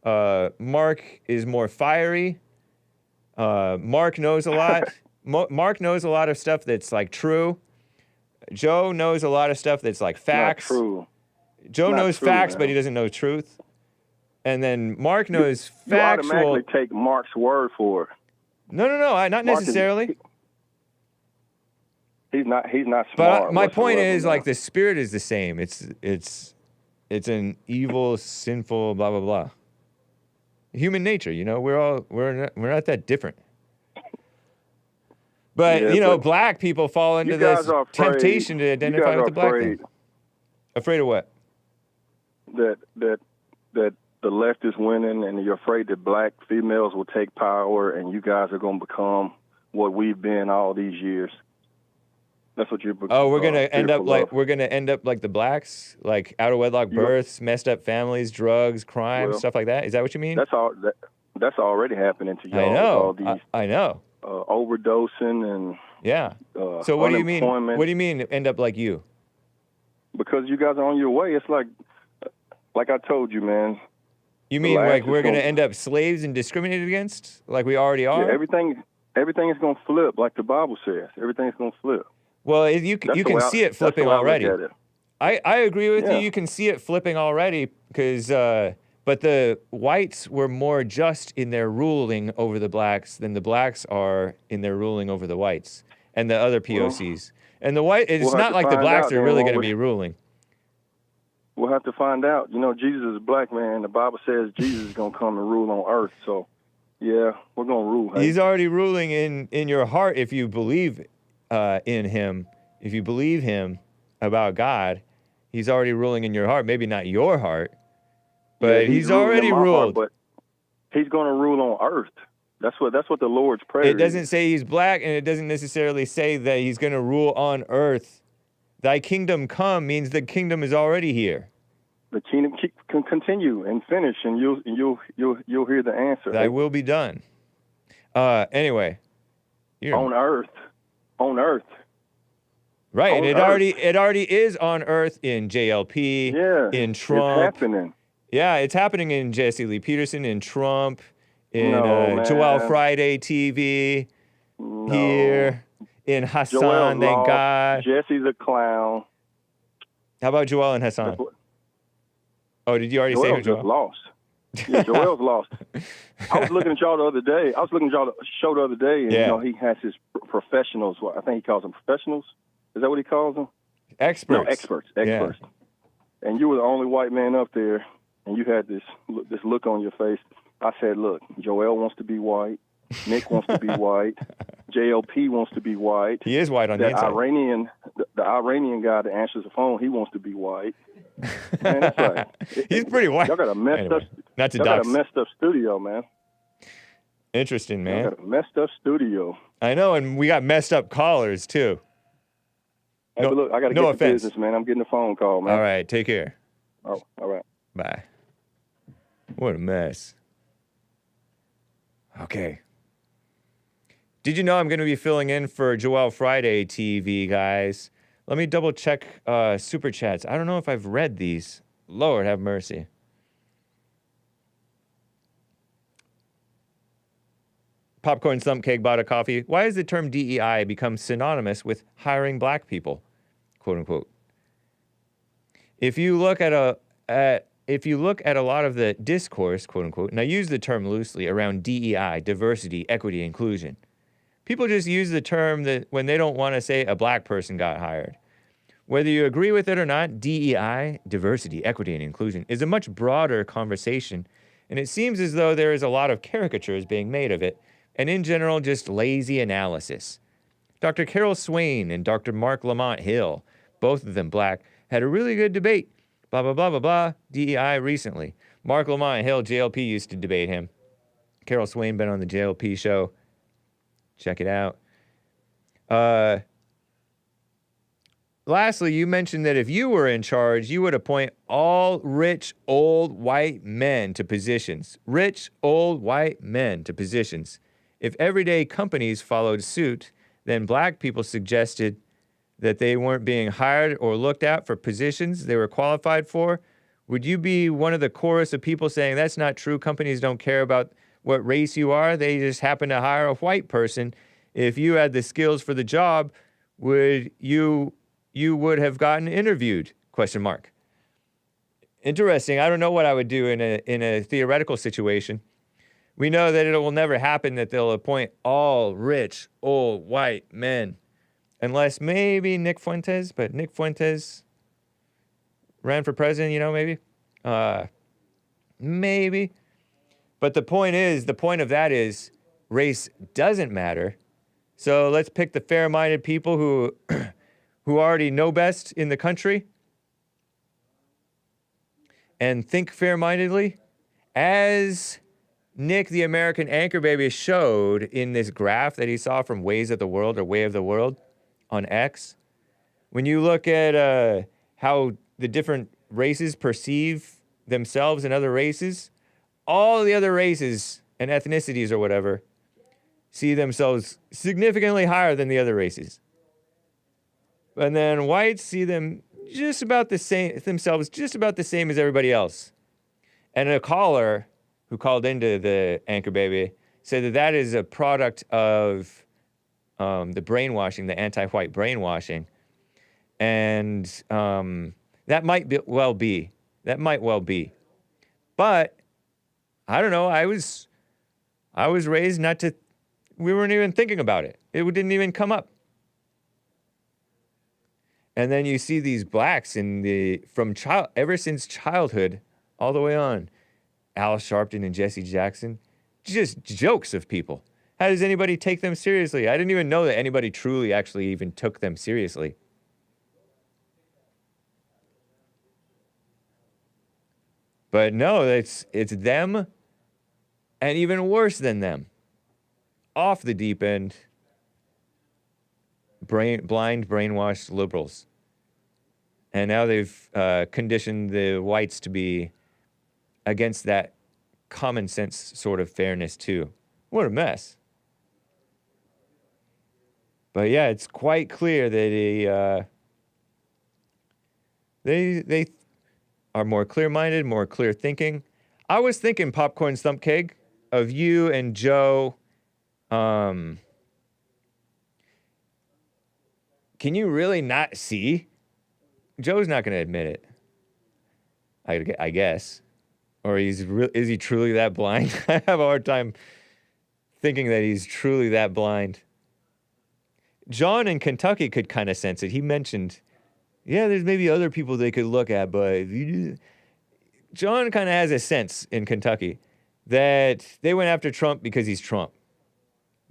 Mark is more fiery. Mark knows a lot. Mark knows a lot of stuff that's like true. Joe knows a lot of stuff that's like facts. Not true. Joe knows facts, but he doesn't know truth. And then Mark knows factual. You automatically take Mark's word for it. No, not necessarily. He's not smart. But my point is, like, the spirit is the same. It's an evil, sinful, blah blah blah. Human nature, you know, we're not that different. But black people fall into this temptation to identify with the black thing. Afraid of what? That the left is winning, and you're afraid that black females will take power, and you guys are going to become what we've been all these years. That's what you're. Oh, we're gonna end up like the blacks, like out of wedlock births, messed up families, drugs, crime, stuff like that. Is that what you mean? That's already happening to y'all. I know. All these, I know. Overdosing and So what do you mean? What do you mean end up like you? Because you guys are on your way. It's like I told you, man. You mean like we're gonna end up slaves and discriminated against, like we already are? Yeah, everything is gonna flip, like the Bible says. Everything's gonna flip. Well, you can see it flipping already. I agree with you. You can see it flipping already because, but the whites were more just in their ruling over the blacks than the blacks are in their ruling over the whites and the other POCs. And it's not like the blacks are really going to be ruling. We'll have to find out. You know, Jesus is a black man. The Bible says Jesus is going to come and rule on earth. So, yeah, we're going to rule. Hey? He's already ruling in your heart if you believe in him. If you believe him about God, he's already ruling in your heart. Maybe not your heart, but he's already ruled. Heart, but he's going to rule on earth. That's what the Lord's prayer. It doesn't say he's black, and it doesn't necessarily say that he's going to rule on earth. Thy kingdom come means the kingdom is already here. The kingdom can continue and finish, and you'll hear the answer. Thy will be done. Anyway, on earth. Right, and it already is on earth in JLP, in Trump. It's happening. Yeah, it's happening in Jesse Lee Peterson, in Trump, in Joel Friday TV, here, in Hassan, Joel's thank lost. God. Jesse's a clown. How about Joel and Hassan? Oh, did you already say who Joel? Just lost. Yeah, Joel's lost. I was looking at y'all the other day. Show the other day, and you know, he has his professionals. I think he calls them professionals. Is that what he calls them? Experts. No, experts. Yeah. And you were the only white man up there, and you had this look on your face. I said, look, Joel wants to be white. Nick wants to be white. JLP wants to be white. He is white on the inside. The Iranian guy that answers the phone, he wants to be white. Man, that's right. He's pretty white. Y'all got a messed up. Not to y'all dox. got a messed up studio, man. Interesting, man. Y'all got a messed up studio. I know, and we got messed up callers too. Hey, but look, I got to get to business, man. I'm getting a phone call, man. All right, take care. Oh, all right. Bye. What a mess. Okay. Did you know I'm going to be filling in for Joel Friday TV, guys? Let me double check Super Chats. I don't know if I've read these. Lord have mercy. Popcorn Thump Cake bought a coffee. Why has the term DEI become synonymous with hiring black people? Quote unquote. If you look at a lot of the discourse, quote unquote, and I use the term loosely, around DEI, diversity, equity, inclusion, people just use the term that when they don't want to say a black person got hired. Whether you agree with it or not, DEI, diversity, equity, and inclusion, is a much broader conversation, and it seems as though there is a lot of caricatures being made of it, and in general, just lazy analysis. Dr. Carol Swain and Dr. Mark Lamont Hill, both of them black, had a really good debate. Blah, blah, blah, blah, blah, DEI recently. Mark Lamont Hill, JLP used to debate him. Carol Swain been on the JLP show. Check it out. Lastly, you mentioned that if you were in charge, you would appoint all rich, old, white men to positions. Rich, old, white men to positions. If everyday companies followed suit, then black people suggested that they weren't being hired or looked at for positions they were qualified for, would you be one of the chorus of people saying that's not true, companies don't care about what race you are, they just happen to hire a white person? If you had the skills for the job, would you would have gotten interviewed? Question mark. Interesting. I don't know what I would do in a theoretical situation. We know that it will never happen that they'll appoint all rich, old, white men. Unless maybe Nick Fuentes, but Nick Fuentes ran for president, maybe. Maybe. But the point of that is race doesn't matter. So let's pick the fair-minded people who already know best in the country and think fair-mindedly. As Nick, the American anchor baby, showed in this graph that he saw from Ways of the World or Way of the World on X, when you look at how the different races perceive themselves and other races, all the other races and ethnicities or whatever see themselves significantly higher than the other races. And then whites see them just about the same, themselves just about the same as everybody else. And a caller who called into the anchor baby said that is a product of the brainwashing, the anti-white brainwashing. And that might well be. That might well be. But I don't know. I was raised not to, we weren't even thinking about it. It didn't even come up. And then you see these blacks ever since childhood all the way on. Al Sharpton and Jesse Jackson, just jokes of people. How does anybody take them seriously? I didn't even know that anybody truly actually even took them seriously. But no, it's them, and even worse than them. Off the deep end, blind, brainwashed liberals. And now they've conditioned the whites to be against that common sense sort of fairness too. What a mess. But yeah, it's quite clear that they are more clear-minded, more clear-thinking. I was thinking, Popcorn Thump Cake, of you and Joe. Can you really not see? Joe's not going to admit it, I guess. Or is he truly that blind? I have a hard time thinking that he's truly that blind. John in Kentucky could kind of sense it. He mentioned, yeah, there's maybe other people they could look at, but John kind of has a sense in Kentucky that they went after Trump because he's Trump.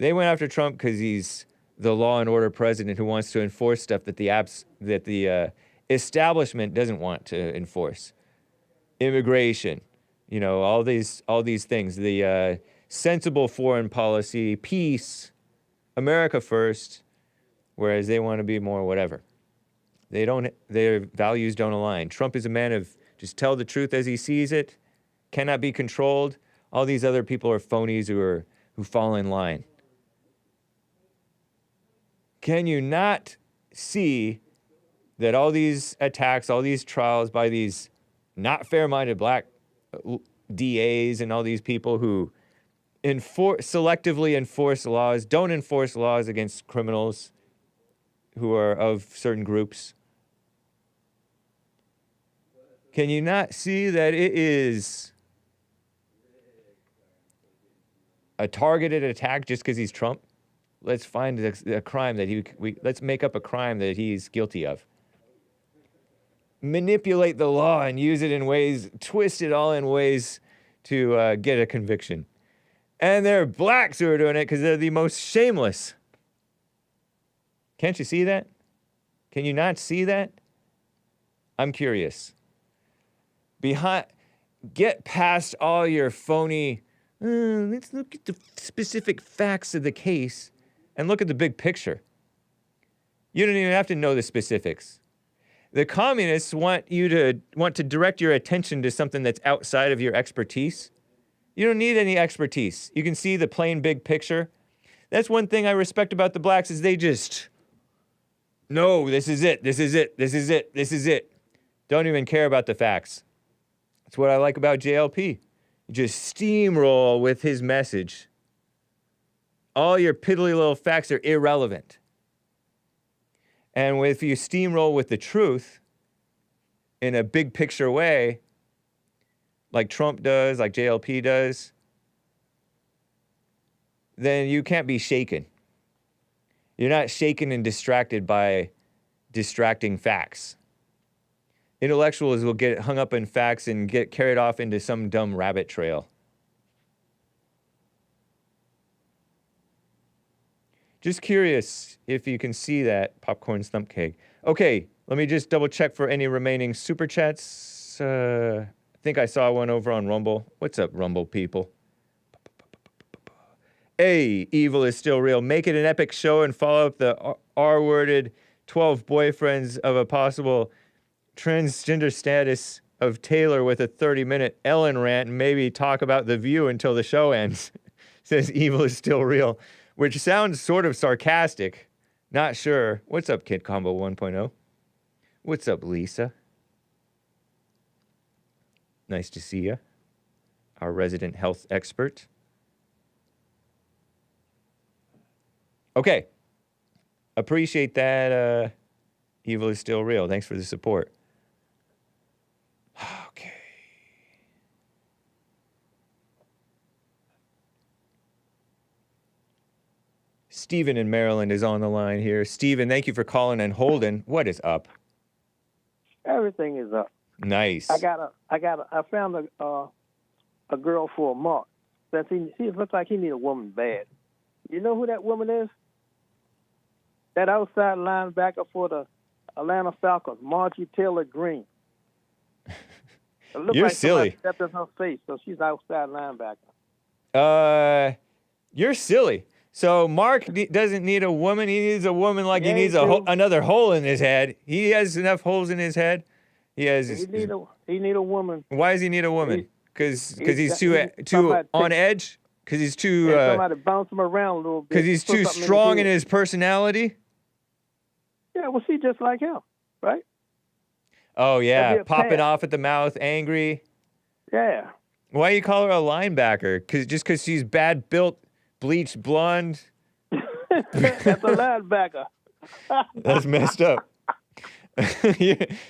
They went after Trump because he's the law and order president who wants to enforce stuff that the establishment doesn't want to enforce. Immigration, all these things. The sensible foreign policy, peace, America first, whereas they want to be more whatever. Their values don't align. Trump is a man of just tell the truth as he sees it, cannot be controlled. All these other people are phonies who fall in line. Can you not see that all these attacks, all these trials by these not fair-minded black DAs and all these people who selectively enforce laws, don't enforce laws against criminals who are of certain groups? Can you not see that it is a targeted attack just because he's Trump? Let's find a crime that let's make up a crime that he's guilty of. Manipulate the law and use it in ways, twist it all in ways to get a conviction. And they're blacks who are doing it because they're the most shameless. Can't you see that? Can you not see that? I'm curious. Get past all your phony, let's look at the specific facts of the case and look at the big picture. You don't even have to know the specifics. The communists want to direct your attention to something that's outside of your expertise. You don't need any expertise. You can see the plain big picture. That's one thing I respect about the blacks is they just, no, this is it, this is it, this is it, this is it. Don't even care about the facts. That's what I like about JLP. You just steamroll with his message. All your piddly little facts are irrelevant. And if you steamroll with the truth in a big picture way, like Trump does, like JLP does, then you can't be shaken. You're not shaken and distracted by distracting facts. Intellectuals will get hung up in facts and get carried off into some dumb rabbit trail. Just curious if you can see that, Popcorn Stump Cake. Okay, let me just double check for any remaining super chats. I think I saw one over on Rumble. What's up, Rumble people? Hey, evil is still real. Make it an epic show and follow up the R-worded 12 boyfriends of a possible transgender status of Taylor with a 30-minute Ellen rant and maybe talk about The View until the show ends. Says evil is still real, which sounds sort of sarcastic. Not sure. What's up, Kid Combo 1.0? What's up, Lisa? Nice to see you. Our resident health expert. Okay. Appreciate that. Evil is still real. Thanks for the support. Okay. Steven in Maryland is on the line here. Steven, thank you for calling and holding. What is up? Everything is up. Nice. I found a girl for a Mark. He looks like he need a woman bad. You know who that woman is? That outside linebacker for the Atlanta Falcons, Margie Taylor Greene. You're like silly. Stepped in her face, so she's outside linebacker. You're silly. So Mark doesn't need a woman. He needs a woman like he needs another hole in his head. He has enough holes in his head. He need a woman. Why does he need a woman? Because he's too on edge. Because he's too. Somebody bounce him around a little bit. Because he's too strong in his personality. Yeah, well, she's just like him, right? Oh yeah, popping off at the mouth, angry. Yeah. Why you call her a linebacker? Because she's bad built, bleached blonde. That's a linebacker. That's messed up.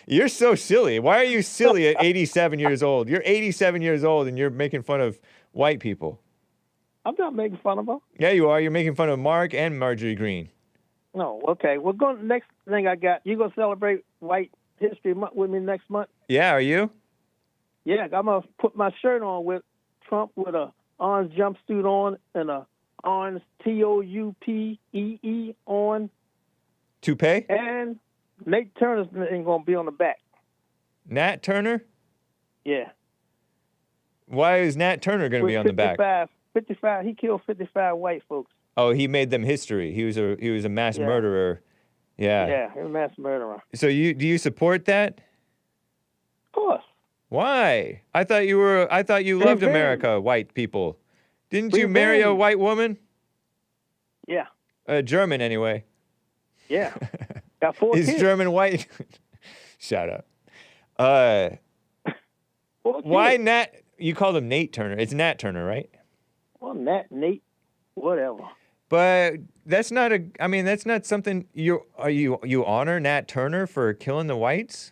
You're so silly. Why are you silly at 87 years old? You're 87 years old and you're making fun of white people. I'm not making fun of them. Yeah, you are. You're making fun of Mark and Marjorie Greene. No, okay. We're going. Next thing I got. You gonna celebrate White History Month with me next month? Yeah, are you? Yeah, I'm gonna put my shirt on with Trump with a orange jumpsuit on and a on Toupee on. Toupee? And Nate Turner's ain't gonna be on the back. Nat Turner? Yeah. Why is Nat Turner going to be on the back? 55. He killed 55 white folks. Oh, he made them history. He was a mass murderer. Yeah. Yeah, he was a mass murderer. So do you support that? Of course. Why? I thought you loved America, white people. Didn't you marry a white woman? Yeah. A German, anyway. Yeah. Got 4 kids. Is German white? Shut up. Why Nat? You called him Nate Turner. It's Nat Turner, right? Well, Nate, whatever. But that's not something you honor Nat Turner for killing the whites?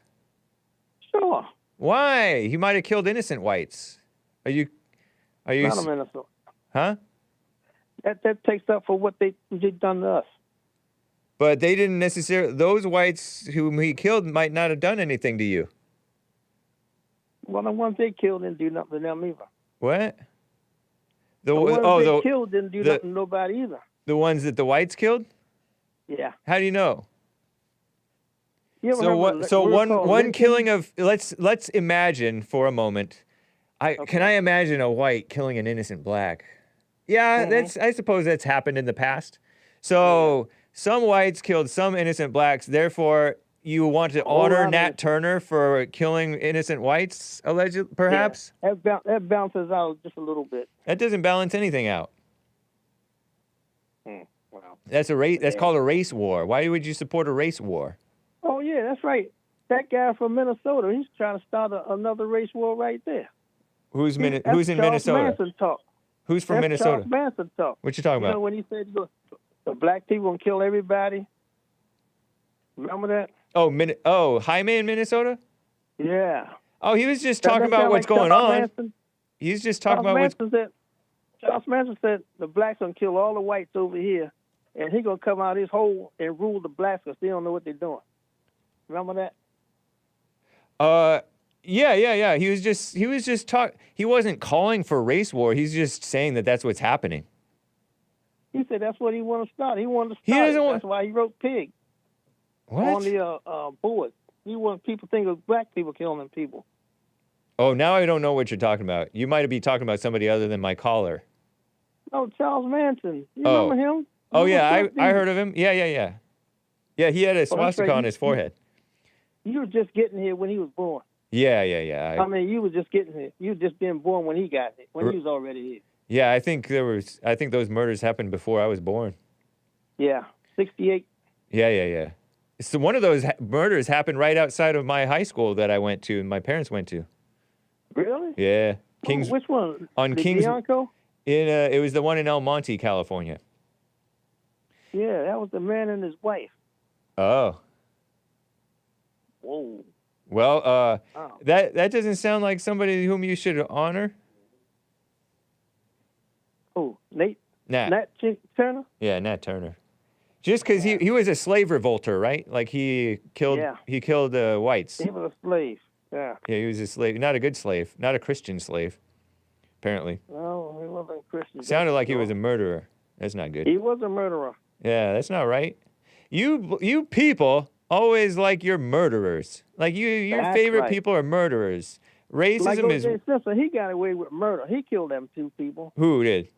Sure. Why? He might have killed innocent whites. Are you? Not a Minnesota. Huh? That takes up for what they done to us. But they didn't necessarily. Those whites whom he killed might not have done anything to you. Well, the ones they killed didn't do nothing to them either. What? The ones they killed didn't do nothing to nobody either. The ones that the whites killed? Yeah. How do you know? So one killing of let's imagine for a moment. Can I imagine a white killing an innocent black? Yeah, I suppose that's happened in the past. So some whites killed some innocent blacks, therefore you want to honor Nat Turner for killing innocent whites, allegedly, perhaps? Yeah, that balances out just a little bit. That doesn't balance anything out. Wow. That's called a race war. Why would you support a race war? Oh, yeah, that's right. That guy from Minnesota, he's trying to start another race war right there. Who's in Charles Minnesota? Manson talk. Who's from Minnesota? Charles Manson talk. What you talking about? You know when he said the black people gonna kill everybody? Remember that? Oh, Jaime in Minnesota? Yeah. Oh, he was just talking about what's going on. Manson. He's just talking about what's... Charles Manson said the blacks gonna kill all the whites over here, and he gonna come out his hole and rule the blacks because they don't know what they're doing. Remember that? Yeah. He was just talk. He wasn't calling for race war. He's just saying that that's what's happening. He said that's what he wanted to start. He wanted to start. That's why he wrote Pig. What? On the board. He wanted people to think of black people killing people. Oh, now I don't know what you're talking about. You might be talking about somebody other than my caller. Oh, Charles Manson. You remember him? Oh, yeah, I heard of him. Yeah. Yeah, he had a swastika on his forehead. You were just getting here when he was born. Yeah. I mean, you were just getting here. You were just being born when he got here, when he was already here. Yeah, I think those murders happened before I was born. Yeah, 68. Yeah. So one of those murders happened right outside of my high school that I went to and my parents went to. Really? Yeah. Which one? On Kings. It was the one in El Monte, California. Yeah, that was the man and his wife. Oh. Whoa. Well, that doesn't sound like somebody whom you should honor. Oh, Nat Turner? Yeah, Nat Turner. Just because he was a slave revolter, right? Like he killed whites. He was a slave. Yeah. Yeah, he was a slave. Not a good slave. Not a Christian slave, apparently. No, he wasn't Christian. Sounded like he was a murderer. That's not good. He was a murderer. Yeah, that's not right. You people always like your murderers. Like your favorite people are murderers. Racism like is... O.J. Simpson, he got away with murder. He killed them 2 people. Who did?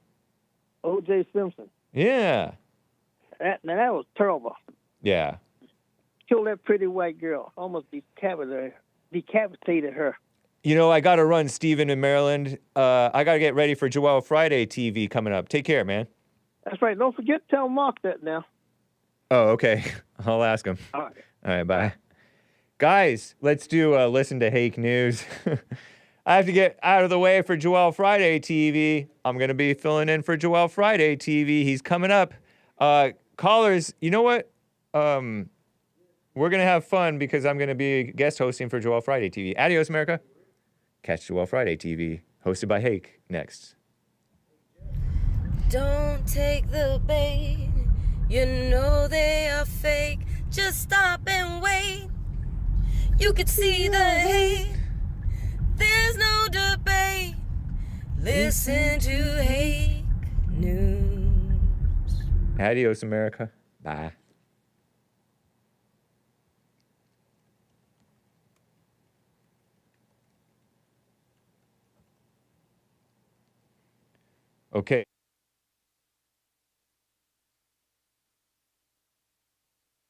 O.J. Simpson. Yeah. That was terrible. Yeah. Killed that pretty white girl. Almost decapitated her. You know, I got to run, Steven in Maryland. I got to get ready for Joel Friday TV coming up. Take care, man. That's right. Don't forget to tell Mark that now. Oh, okay. I'll ask him. All right, bye. Guys, let's do Listen to Hake News. I have to get out of the way for Joel Friday TV. I'm going to be filling in for Joel Friday TV. He's coming up. Callers, you know what? We're going to have fun because I'm going to be guest hosting for Joel Friday TV. Adios, America. Catch Joel Friday TV, hosted by Hake, next. Don't take the bait. You know they are fake. Just stop and wait. You could see the hate. There's no debate. Listen to Hake News. Adios, America. Bye. Okay.